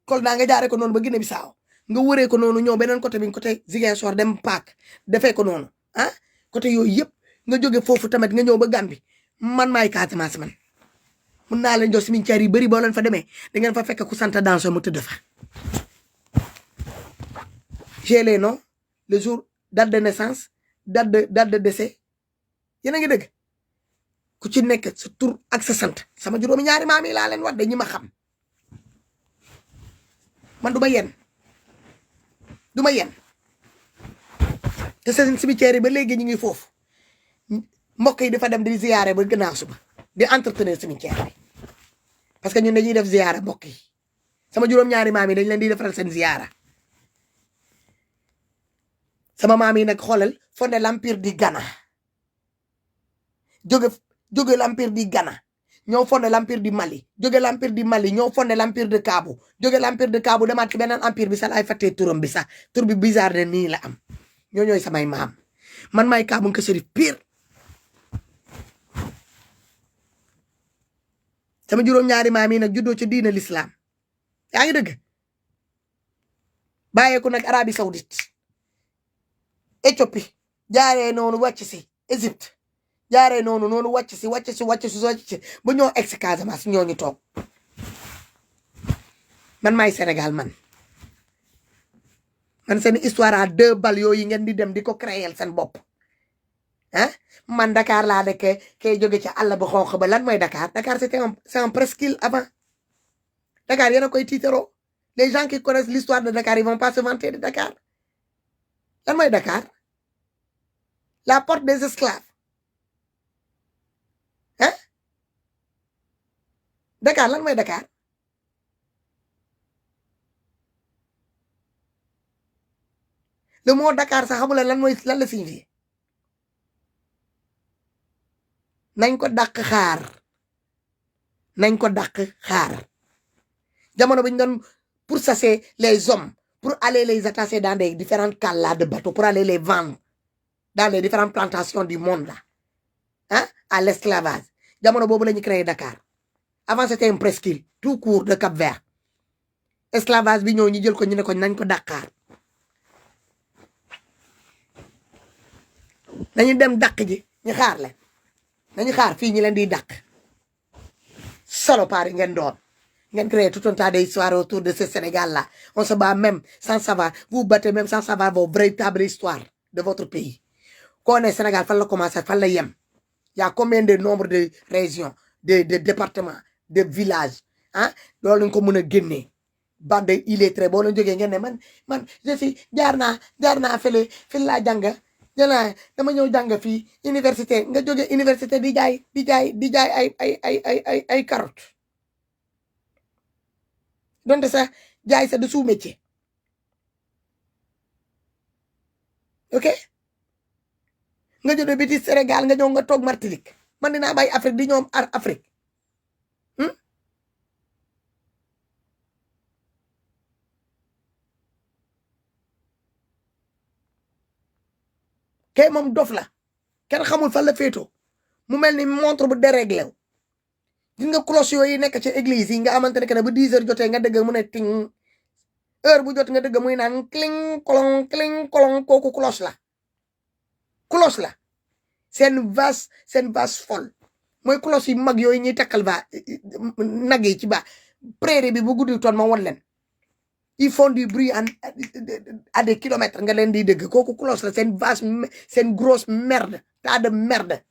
Kolda nga jaaree ko noonu ba Guinée Bissau nga wëree ko noonu ñëw beneen côté bi côté Ziguinchor dem Paak defee ko noonu ah côté yooyu yëpp nga jóge foofu tamit nga ñëw ba Gambie man maay Casamance man mun naa leen jox cimetière yi bëri boo leen fa demee da ngeen fa fekk ku sant Danso mu tëdd fa. J'ai les noms le jour date de naissance date de décès yéen a ngi dégg ku ci nekk sa tur ak sa sant sama juróomi ñaari maam yi laa leen wax de ñi ma xam man du ma yen te seen cimetière yi ba léegi ñu ngi foofu mbokk yi dafa dem di ziyaare ba gannaaw suba di entretenir cimetière bi parce que ñun dañuy def ziyaara mbokk yi sama juróom-ñaari maam yi dañ leen di defaral seen ziyaara sama maam yi nag xoolal fondé l'empire du Ghana jóge l'empire du Ghana ñoo fondé l'empire du Mali jóge l'empire du Mali ñoo fondé l'empire de Kabo jóge l'empire de Kabo demaat ci beneen empire bi sax ay fàttee turam bi sax tur bi bizarre de nii la am ñooy samay maam man maay Kabo Nka Chérif pire sama juróom-ñaari maam yi nag juddoo ci diina l'islam yaa ngi dëgg bàyyeeku nag Arabie Saoudite Éthiopie jaaree noonu wàcc si Égypte jaaree noonu wàcc si ba ñoo egg si Casamance ñoo ñu toog man maay Sénégal man seen histoire à 2 balles yooyu ngeen di dem di ko créer seen bopp ah man Dakar laa dëkkee kay jóge ci àll bu xonq ba lan mooy Dakar c'est un presqu'île avant Dakar yéen a koy tiitaroo les gens qui connaissent l'histoire de Dakar ils vont pas se vanter de Dakar lan mooy Dakar la porte des esclaves hein Dakar lan mooy Dakar le mot Dakar sax xamula lan la signifie nañ ko dàq xaar jamono bi ñu doon pourchasser les hommes pour aller les attacher dans des différentes cales là de bateaux pour aller les vendre dans les différentes plantations du monde là hein à l'esclavage jamono boobu la ñu créé Dakar avant c'était une presqu'île tout court de Cap-Vert esclavage bi ñëw ñu jël ko ñu ne ko nañ ko dàqaar nañu dem dàq ji ñu xaar leen nañu xaar fii ñi leen di dàq salopard yi ngeen doon ngeen créé tout un tas d'histoires autour de ce Sénégal là on se bat même sans savoir vous battez même sans savoir vos véritables histoires de votre pays koo ne Sénégal fan la commencé fan la yem y a combien de nombre de régions de départements de villages ah loolu lañ ko mën a génnee bande illettré boo leen jógee ngeen ne man je suis jaar naa fële laa jàng dama ñëw jàng fii université nga jóge université di jaay ay carotte donte sax jaay sa de sous métier ok nga jóge biti Sénégal nga ñëw nga toog Martinique man dinaa bàyyi Afrique di ñoom Afrique kay moom dof la kenn xamul fan la féetoo mu mel ni montre bu déréglé gis nga cloche yooyu nekk ci église yi nga xamante ne que ne bu 10 heures jotee nga dëgg mu ne ting heure bu jot nga dëgg muy naan cling kolong kooku cloche la seen vache folle mooy cloche yi mag yooyu ñuy takkal nag yi ci prairie bi bu guddi toon ma won leen ils font du bruit à des kilomètres nga leen di dégg kooku cloche la seen vache seen grosse merde tas de merde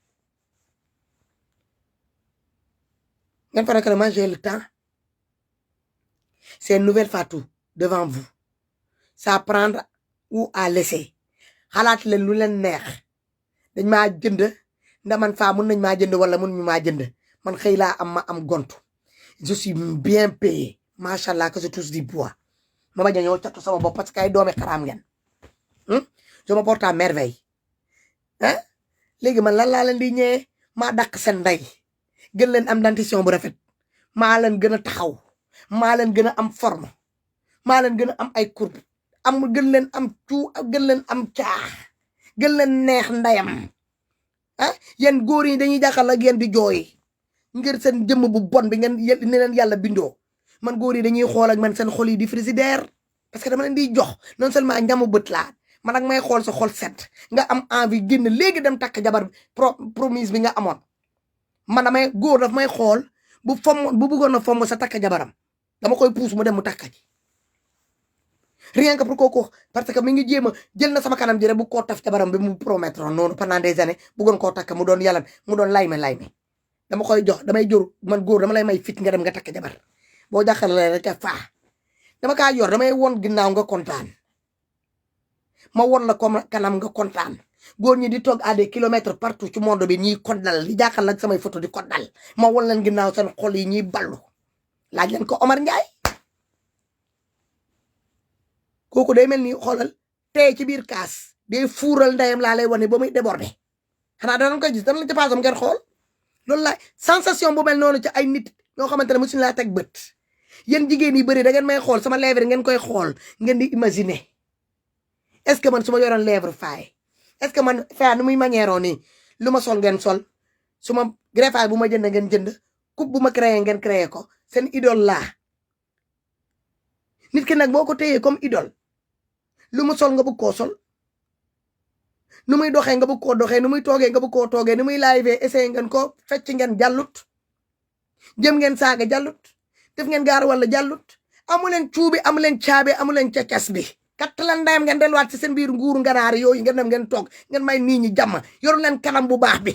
ngeen fa nekk ne j'ai le temps c'est une nouvelle Fatou devant vous ça prendre ou à laisser xalaat leen lu leen neex dañ maa jënd ndax man faa mun nañ maa jënd wala mun ñu maa jënd man xëy laa am ma am gontu je suis bien payé machallah que je touche du bois ma bañ a ñëw catu sama bopp parce que ay doomi xaraam ngeen je me porte à merveille léegi man lan laa leen di ñëwee maa dàq seen ndey gën leen am dentition bu rafet maa leen gën a taxaw maa leen gën a am forme maa leen gën a am ay courbe gën leen am gën leen am caax gën leen neex ndayam yéen góor yi dañuy jàkkaal ak yéen di jooy ngir seen jëmm bu bon bi ngeen ne leen yàlla bindoo man góor yi dañuy xool ak man seen xol yi di frigidaire parce que dama leen di jox non seulement njamu bët laa man ak may xool sa xol set nga am envie génn léegi dem takk jabar promise bi nga amoon man damay góor daf may xool bu bëggoon na fomm sa takk jabaram dama koy puus mu dem mu takk ji rien que pour kooku parce que mi ngi jéem a jël na sama kanam ji rek bu koo taf jabaram bi mu promettre noonu pendant des années bëggoon koo takk mu doon yàlla mu doon layme dama koy jox damay jor man góor dama lay may fit nga dem nga takk jabar boo jàkkaarloo rek ca faa dama kaa yor damay won ginnaaw nga kontaan ma won la comme kanam nga kontaan góor ñi di toog à des kilomètres partout ci monde bi ñiy koddal di jàkkaarloo ak samay photo di koddal ma won leen ginnaaw seen xol yi ñuy ballu laaj leen ko Omar Ndiaye kooku day mel ni xoolal tey ci biir kaas day fuural ndeyam laa lay wane ba muy débordé xanaa danañ koy gis dana la ci paasam ngeen xool loolu la sensation bu mel noonu ci ay nit ñoo xamante ne mosuñu laa teg bët yéen jigéen yi bëri da ngeen may xool sama lèvre ngeen koy xool ngeen di imaginer est-ce que man su ma yoroon lèvre faay est-ce que man faa nu muy manière nii lu ma sol ngeen sol su ma greffage bu ma jënd ngeen jënd coupe bu ma créé ngeen créé ko seen idole laa nit ki nag boo ko téyee comme idole lu mu sol nga bëgg koo sol nu muy doxee nga bëgg koo doxee nu muy toogee nga bëgg koo toogee nu muy live essayé ngeen ko fecc ngeen jàllut jëm ngeen saaga jàllut def ngeen gaar wala jàllut amu leen cuubi amu leen caabe amu leen cacas bi kat lan ndayam ngeen delluwaat ci seen biir nguuru nganaar yooyu ngeen dem ngeen toog ngeen may nit ñi jàmm yoru leen kanam bu baax bi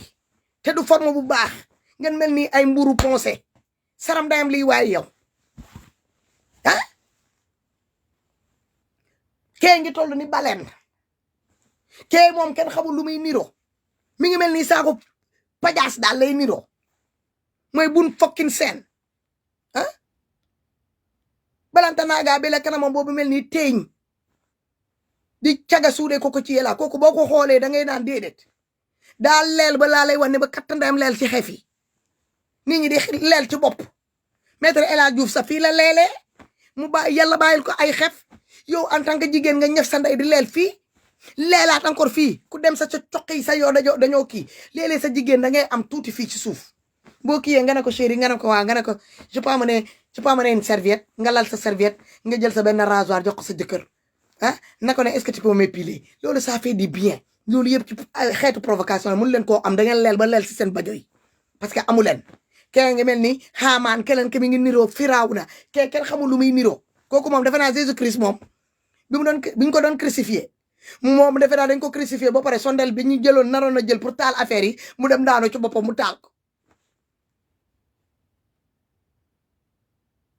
te du forme bu baax ngeen mel ni ay mburu poncé saram ndayam liy waay yow kee ngi toll ni baleen kee moom kenn xamul lu muy niro mi ngi mel ni saako pajaas daal lay niro mooy bun fokkin seen balanta naaga bi la kanamam boobu mel ni teeñ di caga suude koko ci yela kooku boo ko xoolee da ngay naan déedéet daal leel ba laa lay wane ba kattandayam leel ci xef yi nit ñi di leel ci bopp maître El Hadj Diouf sa fii la leelee mu yàlla bàyyil ko ay xef yow en tant que jigéen nga ñëf sa ndey di leel fii leelaat encore fii ku dem sa coq yi sa yoo dañoo kii léeg-léeg sa jigéen da ngay am tuuti fii ci suuf boo kiyee nga ne ko chéri nga ne ko waa nga ne ko je peux amener une serviette nga lal sa serviette nga jël sa benn rasoir jox ko sa jëkkër na ko ne est-ce que tu peux m'épiler loolu ça fait du bien loolu yëpp ci xeetu provocation la mënu leen koo am da ngeen leel ba leel si seen bajo yi parce que amu leen kee nga mel ni xaamaan keneen ke mi ngi niroo Firawna kee kenn xamul lu muy niroo kooku moom defe naa Jésus Christ moom bi ñu ko doon crucifié moom defe naa dañ ko crucifié ba pare sondel bi ñu jëloon naroon a jël pour taal affaire yi mu dem daanu ci boppam mu taal ko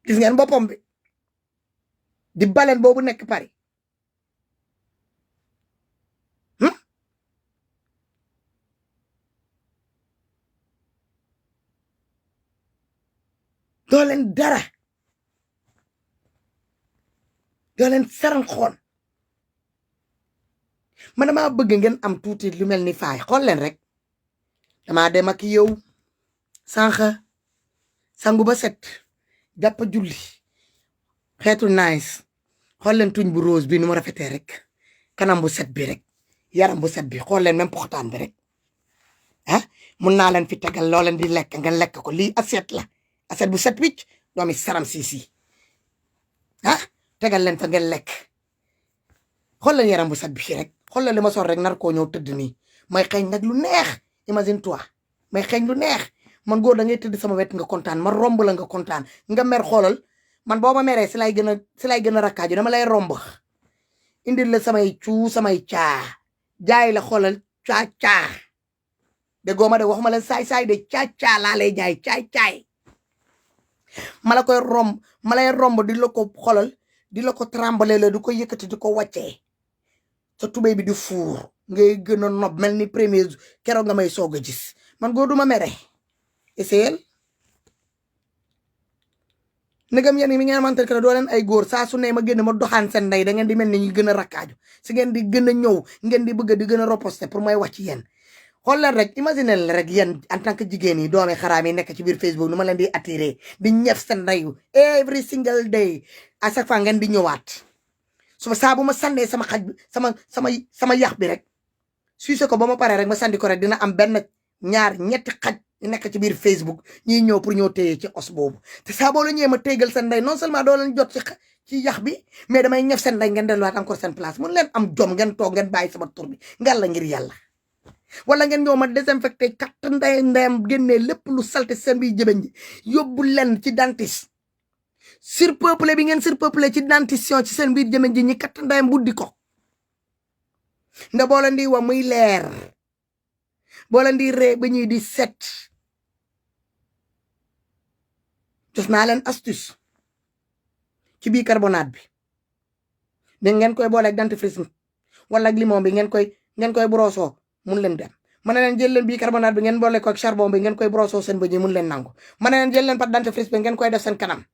gis ngeen boppam bi di baleen boobu nekk Paris doo leen dara doo leen saranxoon man damaa bëgg ngeen am tuuti lu mel ni faay xool leen rek damaa dem ak yow sànq sangu ba set jàpp julli xeetu nice xool leen tuñ bu rose bi nu mu rafetee rek kanam bu set bi rek yaram bu set bi xool leen même poxtaan bi rek ah mun naa leen fi tegal loo leen di lekk ngeen lekk ko lii assiette la assiette bu set wicc doomi saram siisi ah tegal leen fa ngeen lekk xool leen yaram bu set bi rek xool leen li ma sol rek nar koo ñëw tëdd nii may xeeñ nag lu neex imagine toi may xeeñ lu neex man góor da ngay tëdd sama wet nga kontaan ma romb la nga kontaan nga mer xoolal man boo ma meree si lay gën a rakkaaju dama lay romb indil la samay cuu samay caa jaay la xoolal caa de gooma de waxuma la saay de caa laa lay jaay caay ma la koy romb ma lay romb di la ko xoolal di la ko trembler la di ko yëkkati di ko wàccee sa tubéy bi di fuur ngay gën a nob mel ni premier keroog nga may soog a gis man góor duma mere essayel ndegam yéen mi ngeen xamante ne doo leen ay góor saa su ne ma génn ma doxaan seen ndey da ngeen di mel ni ñu gën a rakkaaju si ngeen di gën a ñëw ngeen di bëgg di gën a reposter pour may wax ci yéen xool leen rek imagine leen rek yéen en tant que jigéen yi doomi xaraam yi nekk ci biir Facebook nu ma leen di attiré di ñef seen ndeyu every single day à chaque fois ngeen di ñëwaat suba saa bu ma sànnee sama xaj bi sama yax bi rek suuse ko ba ma paree rek ma sandi ko rek dina am benn ñaar ñetti xaj ñu nekk ci biir Facebook ñuy ñëw pour ñëw téye ci os boobu te saa boo la ñëwee ma téegal seen ndey non seulement doo leen jot ci yax bi mais damay ñef seen ndey ngeen delluwaat encore seen place mun leen am jom ngeen toog ngeen bàyyi sama tur bi ngalla ngir yàlla wala ngeen ñëw ma désinfecté kat ndeyam génnee lépp lu salte seen biy jëbeñ ji yóbbu leen ci dentiste surpeuplé bi ngeen surpeuplé ci dentition ci seen biir jëbeñ ji ñi kat ndeyam buddi ko nda boo leen di wa muy leer boo leen di ree ba ñuy di set jox naa leen astuce ci bicarbonate bi da ngeen koy booleeg dentifrice wala ak limon bi ngeen koy broso mun leen dem ma ne leen jël leen bicarbonate bi ngeen boole ko ak charbon bi ngeen koy broso seen bëñ yi mun leen nangu ma ne leen jël leen pat dentifrice bi ngeen koy def seen kanam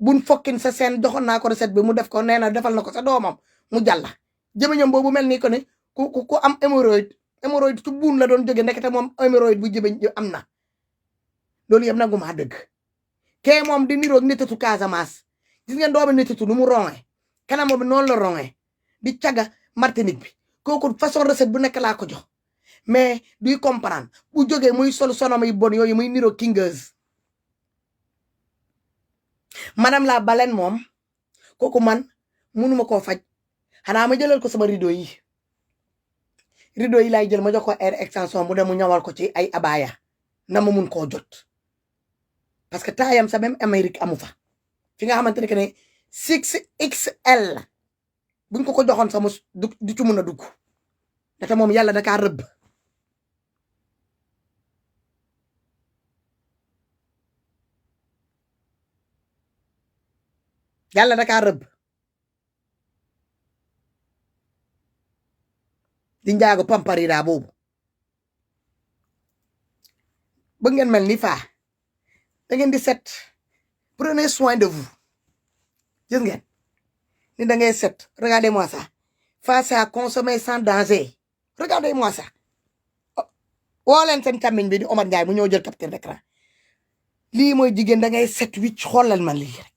buñ fokkin sa seen joxoon naa ko recette bi mu def ko nee na defal na ko sa doomam mu jàlla jëmeñam boobu mel ni ko ne ku am hémorroïde ci buun la doon jóge ndekete moom hémorroïde bu jëbeñ am na loolu yëpp nangu maa dëgg kee moom di niroog nitatu Casamance gis ngeen doomu nitatu nu mu ronge kanam bi noonu la ronge di caga Martinique bi kooku façon recette bu nekk laa ko jox mais duy comprendre bu jógee muy sol sonom yi bon yooyu muy niroog kingeuse madame la baleine moom kooku man munuma koo faj xanaa ma jëlal ko sama rideau yi laay jël ma jox ko air extension mu dem mu ñawal ko ci ay abaya na ma mun koo jot parce que taayam sa même Amérique amu fa fi nga xamante ne que ne 6XL buñ ko joxoon sama du ci mun a dugg ndaxte moom yàlla dakaa rëbb yàlla dakaa rëbb di njaago pamparira boobu ba ngeen mel ni faa da ngeen di set prenez soin de vous gis ngeen ni da ngay set regardez-moi ça face à consommer sans danger regardez-moi ça woo leen seen càmmiñ bi di Omar Ndiaye mu ñëw jël capture d'écran lii mooy jigéen da ngay set wicc xoolal ma lii rek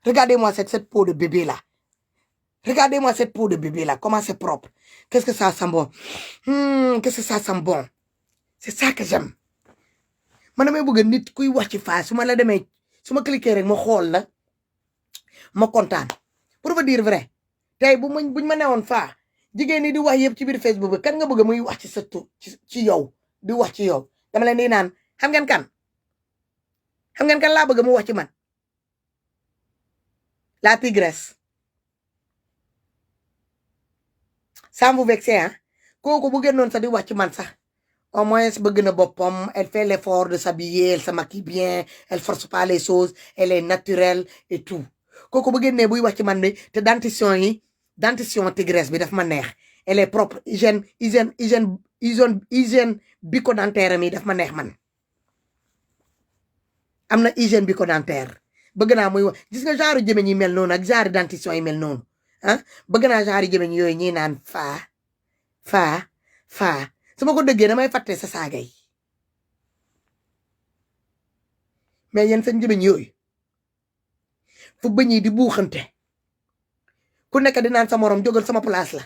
regardez-moi cette peau de bébé là regardez-moi cette peau de bébé là comment c'est propre qu'est-ce que ça sent bon qu'est-ce que ça sent bon c'est ça que j'aime man damay bëgg nit kuy wax ci Faa su ma la demee su ma cliquer rek ma xool la ma kontaan pour vous dire vrai tey buñ ma newoon Faa jigéen ñi di wax yëpp ci biir Facebook bi kan nga bëgg muy wax ci sa tur ci yow di wax ci yow dama leen di naan xam ngeen kan laa bëgg mu wax ci man la tigresse ça vous vexe hein kooku bu génnoon sax di wax ci man sax au moins bëgg na boppam elle fait l'effort de s'habiller elle se maquille bien elle force pas les choses elle est naturelle et tout kooku bu génnee buy wax ci man de te dentition tigresse bi daf ma neex elle est propre hygiène bucco-dentaire mi daf ma neex man am na hygiène bucco-dentaire bëgg naa muy wax gis nga genre jëmeñ yi mel noonu ak genre dentition yi mel noonu ah bëgg naa genre jëmeñ yooyu ñi naan faa su ma ko dëggee damay fàtte sa saaga yi mais yéen seen jëmeñ yooyu fu bëñ yi di buuxante ku nekk di naan sa morom jógal sama place la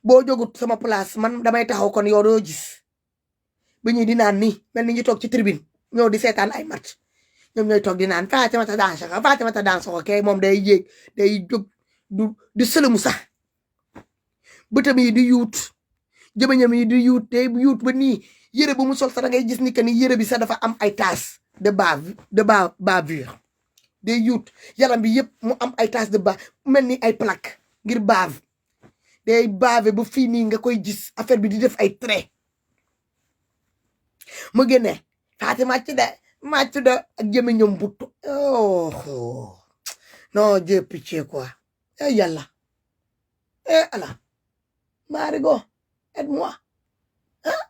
boo jógut sama place man damay taxaw kon yow doo gis bëñ yi di naan nii mel ni ñu toog ci tribune ñoo di seetaan ay match ñoom ñooy toog di naan Fatoumata Dansogo kay moom day yéeg day jóg du sëlëmu sax bëtam yi di yuut jëbañam yi di yuut day yuut ba nii yëre bu mu sol sax da ngay gis ni que ni yëre bi sax dafa am ay taches de bavure day yuut yaram bi yëpp mu am ay taches de mel ni ay plaque ngir bave day bave ba fii nii nga koy gis affaire bi di def ay trait mu génne Fatou màcc de ak jëmiñam bu oh non Dieu pitié quoi yàlla Allah Marigot aide-moi hein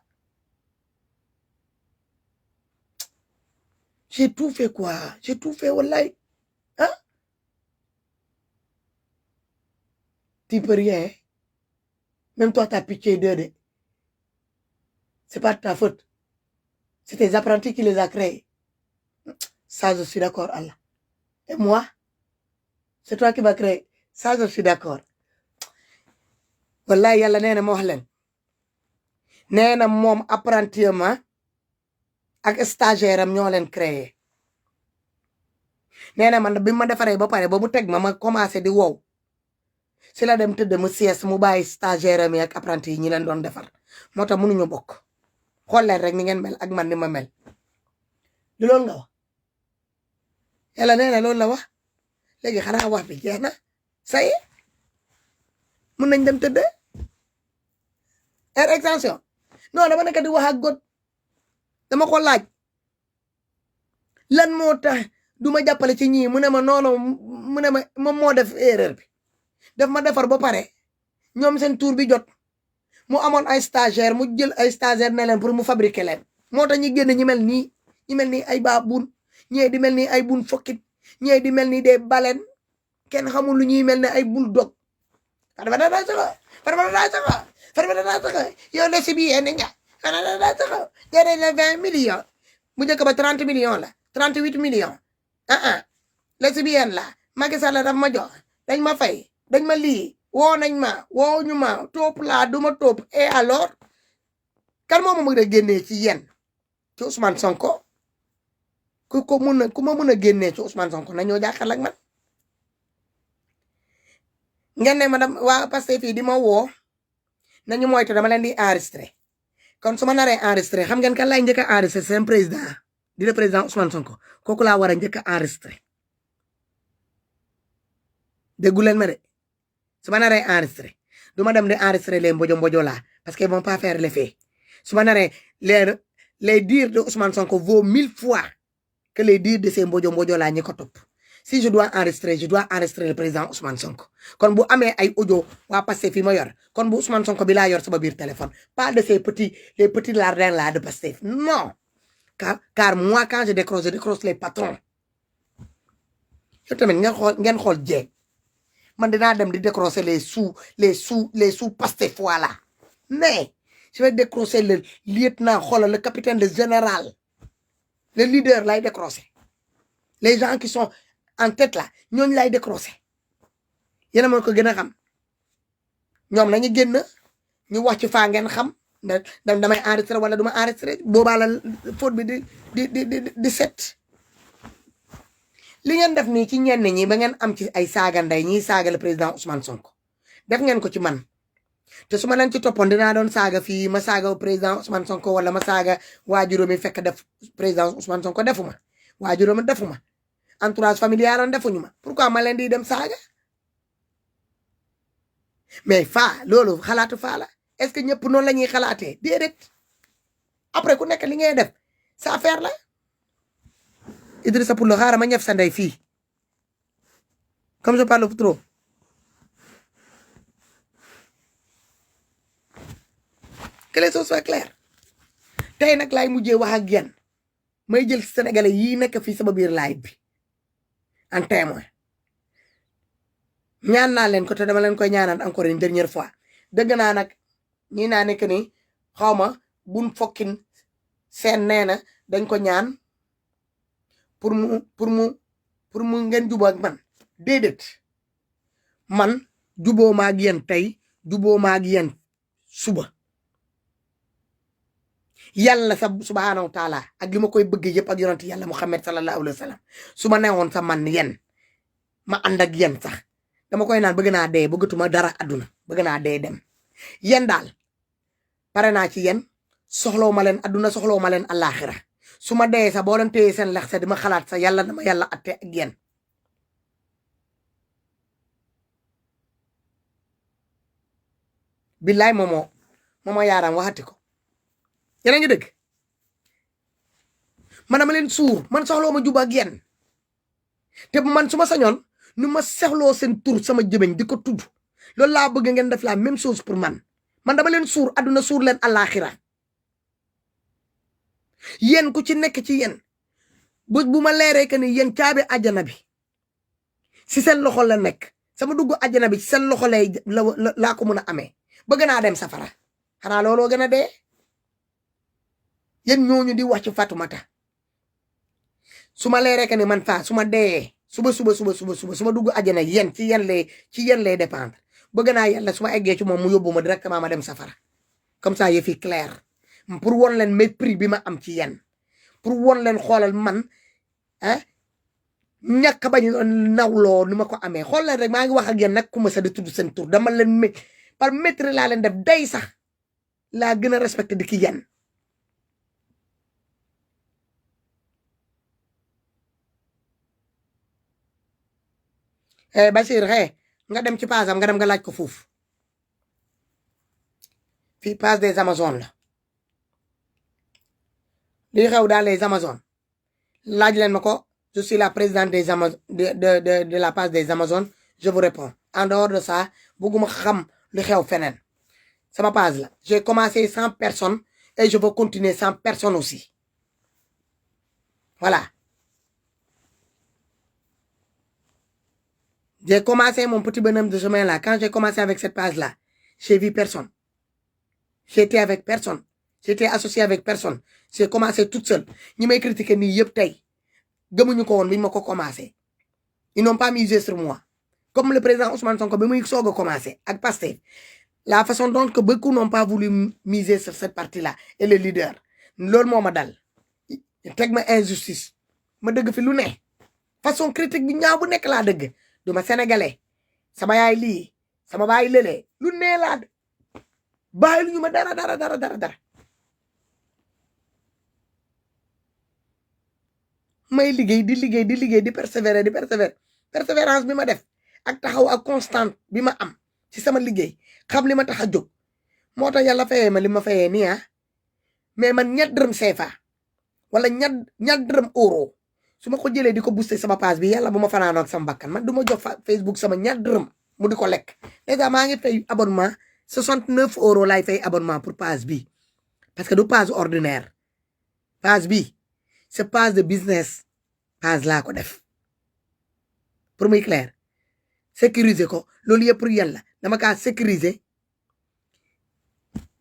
j'ai tout fait quoi j'ai tout fait wallahi hein tu peux rien même toi t'as pitié d'eux de c'est pas de ta faute c'est tes apprentis qui les a créés ça je suis d'accord Allah et moi c'est toi qui vas créer ça je suis d'accord wallahi yàlla nee na ma wax leen nee na moom apprenti ma ak stagiaire am ñoo leen créé nee na man bi ma defaree ba pare ba mu teg ma commencé di wow si la dem tëdd mu sies mu bàyyi stagiaire am yi ak apprenti yi ñi leen doon defar moo tax mënuñu bokk xool leen rek ni ngeen mel ak man ni ma mel du loolu nga wax yàlla nee na loolu la wax léegi xanaa wax bi jeex na say mun nañ dem tëdd extension non dama nekk di wax ak God dama ko laaj lan moo tax du ma jàppale ci ñii mu ne ma noonu mu ne ma moom moo def erreur bi daf ma defar ba pare ñoom seen tour bi jot mu amoon ay stagiaire mu jël ay stagiaire ne leen pour mu fabriquer leen moo tax ñi génn ñi mel nii ay baabun ñee di mel ni ay bun fokkit ñee di mel ni des baleines kenn xamul lu ñuy mel ne ay bulldog yow la si biir nga jëre la 20 millions bu njëkk ba 30 millions la 38 millions lesbienne la Macky Sall daf ma jox dañ ma fay dañ ma lii woo nañ ma woo ñu ma topp laa duma topp et alors kan moo ma mën a génnee ci yéen ci Ousmane Sonko ku ma mën a génnee ci Ousmane Sonko na ñoo jàkkaarloo ak man ngeen ne ma waa Pastef fii di ma woo nañu moytu dama leen di enregistré kon su ma naree enregistré xam ngeen kan laay njëkk a enregistré seen président di le président Ousmane Sonko kooku laa war a njëkk a enregistré déggu leen ma de su ma naree enregistré du ma dem di enregistré les mbojo là parce qu'ils vont pas faire l'effet su ma naree les dires de Ousmane Sonko vaut 1000 fois que les dires de ces mbojo là ñi ko topp si je dois enregistrer le président Ousmane Sonko kon bu amee ay audio waa Pastef fi ma yor kon bu Ousmane Sonko bi laa yor sama biir téléphone pas de ces les petits lardins là de Pastef non car moi quand je décroche les patrons yow tamit ngeen xool jeeg man dinaa dem di décrocher les sous Pastef voilà mais je vais décrocher le lieutenant xoolal le capitaine le général le leader lay décrocher les gens qui sont en tête là ñooñu lay décrocher yéen a mën ko gën a xam ñoom nañu génn ñu wax ci faa ngeen xam damay enregistré wala duma enregistré boobaa la faute bi di set li ngeen def nii ci ñenn ñi ba ngeen am ci ay saaga nday ñiy saaga le président Ousmane Sonko def ngeen ko ci man te su ma leen ci toppoon dinaa doon saaga fii ma saaga président Ousmane Sonko wala ma saaga waajuróom mi fekk def président Ousmane Sonko defuma waajuróom defuma entourage familial defuñu ma pourquoi ma leen di dem saaga mais faa loolu xalaatu faa la est-ce que ñëpp noonu la ñuy xalaatee déedéet après ku nekk li ngay def sa affaire la Idrissa Poulo xaaral ma ñëf sa ndey fii comme je parle trop que les choses soient claires tey nag laay mujjee wax ak yéen may jël sénégalais yii nekk fii sama biir live bi en témoin ñaan naa leen ko te dama leen koy ñaanal encore une dernière fois dëgg naa nag ñii naa nekk ni xaw ma buñ fokkin seen nee na dañ ko ñaan pour mu ngeen juboo ak man déedéet man juboo ma ak yéen tey juboo ma ak yéen suba yàlla sa subhaanahu wa taala ak li ma koy bëgg yëpp ak yonent yàlla Muhammad sallallahu alayhi wa sallam su ma newoon sa man yéen ma ànd ak yéen sax dama koy naan bëgg naa dee bëggatuma dara àdduna bëgg naa dee dem yéen daal pare naa ci yéen soxlaw ma leen àdduna soxlaw ma leen àllaaxira su ma dee sax boo leen téye seen lex sa di ma xalaat sax yàlla dama yàlla atte ak yéen billaay moomoo yaaram waxati ko yéen a ngi dëgg man dama leen suur man soxlaw ma juba ak yéen te man su ma sañoon nu ma soxloo seen tur sama jëmeñ di ko tudd loolu laa bëgg ngeen def la même chose pour man dama leen suur àdduna suur leen àllaaxira yéen ku ci nekk ci yéen bu ma leeree que ni yéen caabi àjjana bi si seen loxo la nekk sama dugg àjjana bi ci seen loxo laa ko mën a amee bëgg naa dem safara xanaa looloo gën a dee yéen ñooñu di wax ci Fatoumata su ma leeree que ni man faa su ma dee suba su ma dugg àjjana yéen ci yéen lay dépendre bëgg naa yàlla su ma eggee ci moom mu yóbbu ma directement ma dem safara comme ça yëf yi clair pour won leen mépris bi ma am ci yéen pour won leen xoolal man ñàkk bañ nawloo ni ma ko amee xool leen rek maa ngi wax ak yéen nag ku ma sa di tudd seen tur dama leen par mépris laa leen def day sax laa gën a respecté di ki yéen Bachir nga dem ci page am nga dem nga laaj ko foofu fii page des Amazones la li xew dans les Amazones laaj leen ma ko je suis la présidente des Amazones de la page des Amazones je vous réponds en dehors de ça bëgguma xam li xew feneen sama page la j'ai commencé 100 personnes et je veux continuer 100 personnes aussi voilà j'ai commencé mon petit bonhomme de chemin là quand j'ai commencé avec cette page là j'ai vu personne j'étais avec personne j'étais associé avec personne j'ai commencé toute seule ñi may critiquer nii yëpp tey gëmuñu ko woon bi ma ko commencé ils n'ont pas misé sur moi comme le président Ousmane Sonko bi muy soog a commencé ak Pastef la façon dont que beaucoup n'ont pas voulu miser sur cette partie là et le leader loolu moo ma dal teg ma injustice ma dëgg fi lu ne façon critique bi ñaaw bu nekk laa dëgg duma sénégalais sama yaay lii sama baay lëlee lu nee laa bàyyi lu ñu ma dara may liggéey di persévérer persévérance bi ma def ak taxaw ak constante bi ma am ci sama liggéey xam li ma tax a jóg moo tax yàlla fayee ma li ma fayee nii mais man ñett dërëm CFA wala ñett dërëm euro su ma ko jëlee di ko booster sama page bi yàlla bu ma fanaanoo ak sama bakkan man du ma jox Facebook sama ñett dërëm mu di ko lekk déjà maa ngi fay abonnement 69 euros laay fay abonnement pour page bi parce que du page ordinaire page bi c'est page de business page laa ko def pour muy clair sécuriser ko loolu yëpp pour yàlla dama kaa sécuriser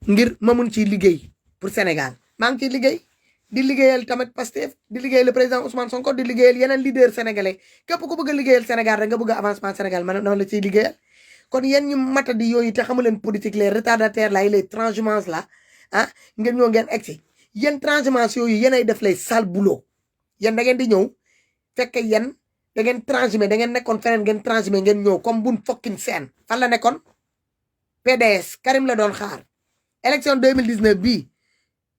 ngir ma mun ci liggéey pour Sénégal maa ngi ciy liggéey di liggéeyal tamit Pastef di liggéeyal le président Ousmane Sonko di liggéeyal yeneen leader sénégalais képp ku bëgg a liggéeyal Sénégal rek nga bëgg avancement Sénégal man dama la ciy liggéeyal kon yéen ñu matadi yooyu te xamu leen politique les retardataires là les transhumances là ngeen ñoo ngeen egsi yéen transhumance yooyu yéenay def lay sale boulot yéen da ngeen di ñëw fekk yéen da ngeen transhumé da ngeen nekkoon feneen ngeen transhumé ngeen ñëw comme bun fokkin seen fan la nekkoon PDS Karim la doon xaar élection 2019 bii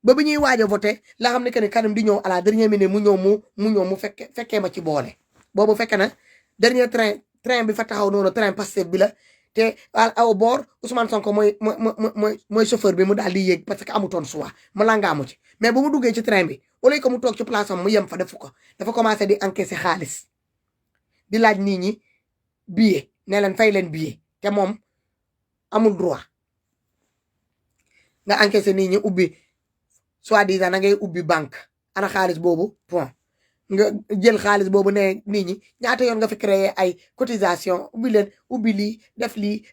ba bi ñuy waaj a voté la xam ne que ni Karim di ñëw à la dernière minute mu ñëw mu fekkee ma ci boole boobu fekke na dernier train bi fa taxaw noonu train Pastef bi la te au bord Ousmane Sonko mooy chauffeur bi mu daal di yéeg parce que amutoon choix mu langaamu ci mais bu mu duggee ci train bi au lieu que mu toog ci place am mu yem fa defu ko dafa commencé di encaisser xaalis di laaj nit ñi billet ne leen fay leen billet te moom amul droit nga encaisser nit ñi ubbi soi-disant da ngay ubbi banque ana xaalis boobu point nga jël xaalis boobu ne nit ñi ñaata yoon nga fi créer ay cotisation ubbi leen ubbi lii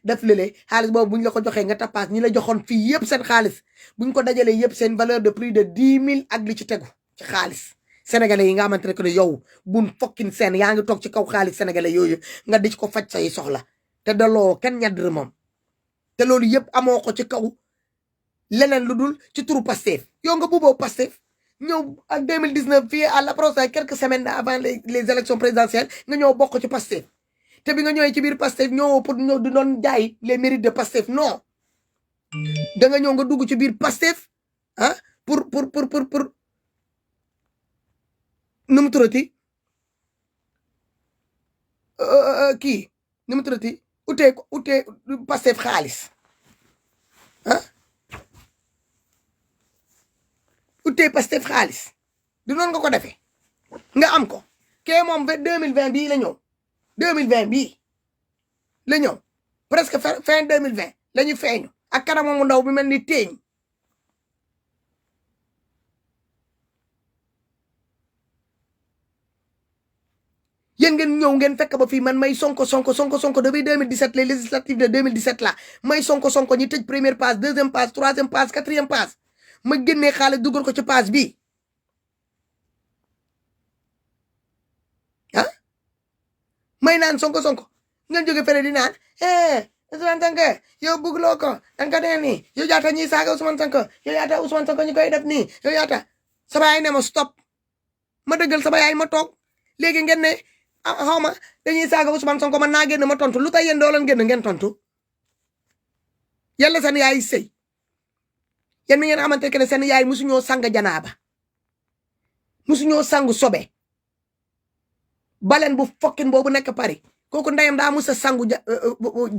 def lële xaalis boobu buñ la ko joxee nga tappaas ñi la joxoon fii yëpp seen xaalis buñ ko dajalee yëpp seen valeur de plus de 10 000 ak li ci tegu ci xaalis sénégalais yi nga xamante ne que yow bun fokkin seen yaa ngi toog ci kaw xaalis sénégalais yooyu nga di ko faj say soxla te daloo kenn ñaddr moom te loolu yëpp amoo ko ci kaw leneen lu dul ci turu Pastef yow nga buuboo Pastef ñëw ak 2019 fii à l'approche de quelques semaines avant les élections présidentielles nga ñëw bokk ci Pastef te bi nga ñëwee ci biir Pastef ñëw pour ñëw di doon jaay les mérites de Pastef non da nga ñëw nga dugg ci biir Pastef ah pour nu mu turati kii nu mu turati utee Pastef xaalis ah utee Pastef xaalis du noonu nga ko defee nga am ko kee moom 2020 bii la ñëw 2020 bii la ñëw presque fin 2020 la ñu feeñu ak kanamam mu ndaw bi mel ni teeñ yéen ngeen ñëw ngeen fekk ba fii man may sonko depuis 2017 les législatives de 2017 là may sonko ñi tëj première passe deuxième passe troisième passe quatrième passe ma génnee xaalis dugal ko ci passe bi ah may naan sonko ngeen jóge fene di naan Ousmane Sonko yow bëggloo ko danga ko dee nii yow yaata ñuy saaga Ousmane Sonko yow yaata Ousmane Sonko ñu koy def nii yow yaata sama yaay ne ma stop ma dëggal sama yaay ma toog léegi ngeen ne xaw ma dañuy saaga Ousmane Sonko man naa génn ma tontu lu tax yéen doo leen génn ngeen tontu yàlla seen yaay sëy yéen mi ngeen xamante ne seen yaay musuñoo sang janaaba musuñoo sang sobe baleen bu fokkin boobu nekk Paris kooku ndeyam daa musa sangu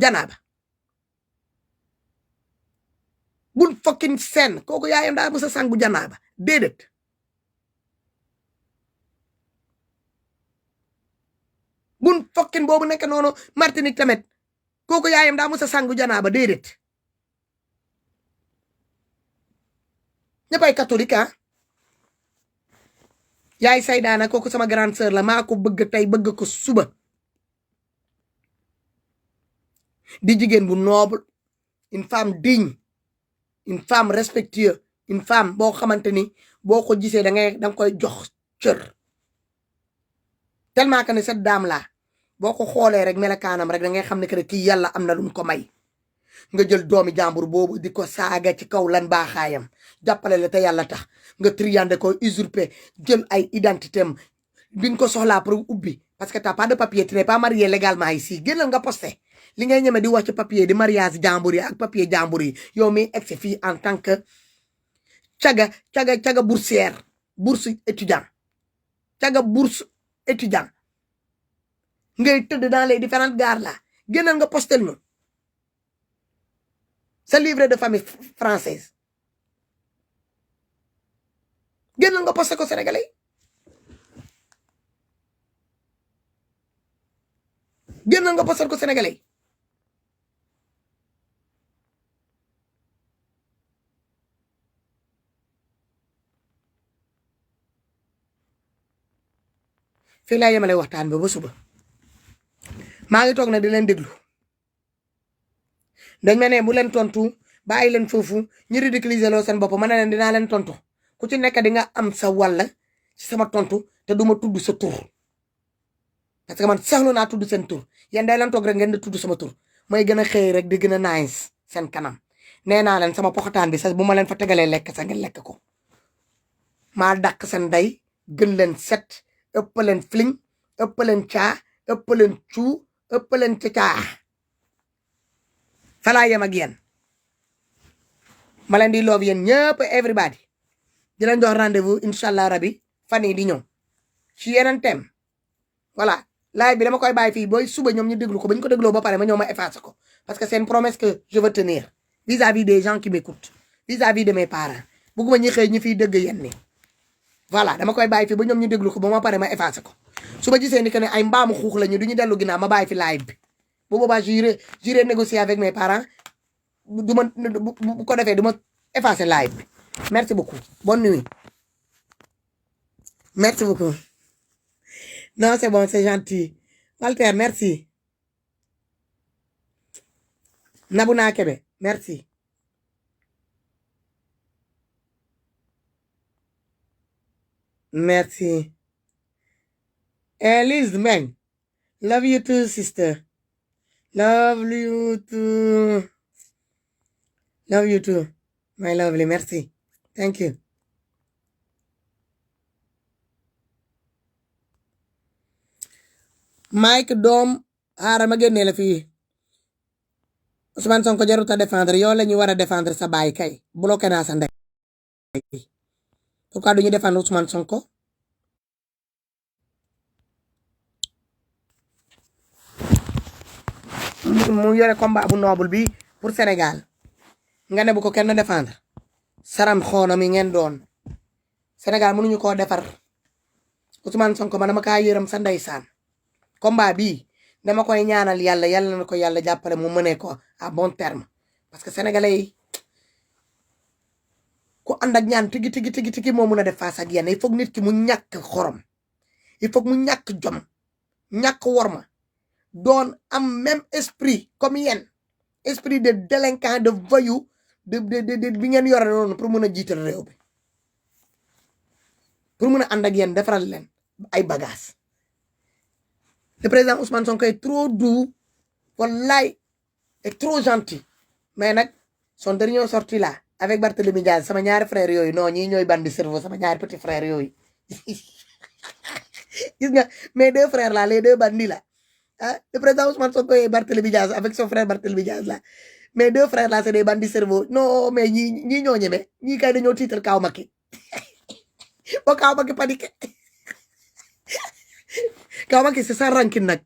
janaaba bul fokkin seen kooku yaayam daa musa sangu janaaba déedéet bun fokkin boobu nekk noonu Martinique tamit kooku yaayam daa musa sangu janaaba déedéet ñëppay catholique ah yaay saydaana kooku sama grande sœur la maa ko bëgg tey bëgg ko suba di jigéen bu noble une femme digne une femme respectueuse une femme boo xamante ni boo ko gisee danga koy jox cër tellement que ne cette dame là boo ko xoolee rek melakaanam rek da ngay xam ne que kii yàlla am na lu mu ko may nga jël doomi jàmbur boobu di ko saaga ci kaw lan baaxaayam jàppale la te yàlla tax nga triande ko usurper jël ay identité am bi nga ko soxlaa pour ubbi parce que t'as pas de papier tu n'es pas marié légalement ici génnal nga posté li ngay ñeme di wax ci papier di mariage jàmbur yi ak papier jàmbur yi yow mi egsi fii en tant que caga boursière bourse étudiant caga bourse étudiant ngay tëdd dans les différentes gares là génnal nga postel ñu sa livret de famille française génnal nga posté ko sénégalais génnal nga posté ko sénégalais fii laa yemale waxtaan bi ba suba maa ngi toog na di leen déglu dañ ma ne bu leen tontu bàyyi leen foofu ñu ridiculiser loo seen bopp ma ne leen dinaa leen tontu ku ci nekk di nga am sa wàll ci sama tontu te duma tudd sa tur parce que man saxlu naa tudd seen tur yéen day leen toog rek ngeen di tudd sama tur may gën a xëy rek di gën a nice seen kanam nee naa leen sama poxataan bi sax bu ma leen fa tegalee lekk sax ngeen lekk ko maa dàq seen day gën leen set ëpp leen fling ëpp leen caa ëpp leen cuu ëpp leen cacaa falaa yem ak yéen ma leen di love yéen ñëpp everybody di leen jox rendez-vous incha allah rabi fan yii di ñëw ci yeneen thème voilà live bi dama koy bàyyi fii booy suba ñoom ñu déglu ko ba ñu ko dégloo ba pare ma ñëw ma effacer ko parce que c'est une promesse que je veux tenir vis-à-vis des gens qui m'écoutent vis-à-vis de mes parents bugguma ñi xëy ñi fiy dëgg yenn ni voilà dama koy bàyyi fii ba ñoom ñu déglu ko ba ma pare ma effacer ko su ma gisee ni que ne ay mbaamu xuux la ñu du ñu dellu ginnaaw ma bàyyi fi live bi bu boobaa j'irai négocier avec mes parents du ma bu ko defee du ma effacer live bi merci beaucoup bonne nuit merci beaucoup non c'est bon c'est gentil Walter merci Nabouna Kebe merci merci Elise Meng love you too sister love you too my lovely merci thank you Mike doom xaaral ma génnee la fii Ousmane Sonko jarut a défendre yow la ñu war a défendre sa baay kay bloqué naa sa ndey pourquoi duñu défendre Ousmane Sonko mu yore combat bu noble bi pour Sénégal nga ne bu ko kenn défendre saram xoona mi ngeen doon Sénégal mënuñu koo defar Ousmane Sonko man dama kaa yërëm sa ndeysaan combat bi dama koy ñaanal yàlla na ko yàlla jàppale mu mënee ko à bon terme parce que sénégalais yi ku ànd ak ñaan tigi moo mën a def face ak yéen il faut nit ki mu ñàkk xorom il faut mu ñàkk jom ñàkk worma doon am même esprit comme yéen esprit de délinquant de voyou de bi ngeen yore noonu pour mën a jiital réew bi pour mën a ànd ak yéen defaral leen ay bagages le président Ousmane Sonko est trop doux wallaay est trop gentil mais nag son dernier sortie là avec Barthélémy Diaz sama ñaari frères yooyu non ñii ñooy bandi cerveau sama ñaari petit frères yooyu gis nga mes deux frères là les deux bandits là ah le président Ousmane Sonko et Barthélémy Diaz avec son frère Barthélémy Diaz là mes deux frères là c'est des bandits cerveau non mais ñii ñoo ñeme ñii kay dañoo tiital Kaaw Macky ba Kaaw Macky paniqué Kaaw Macky c'est ça ranking nag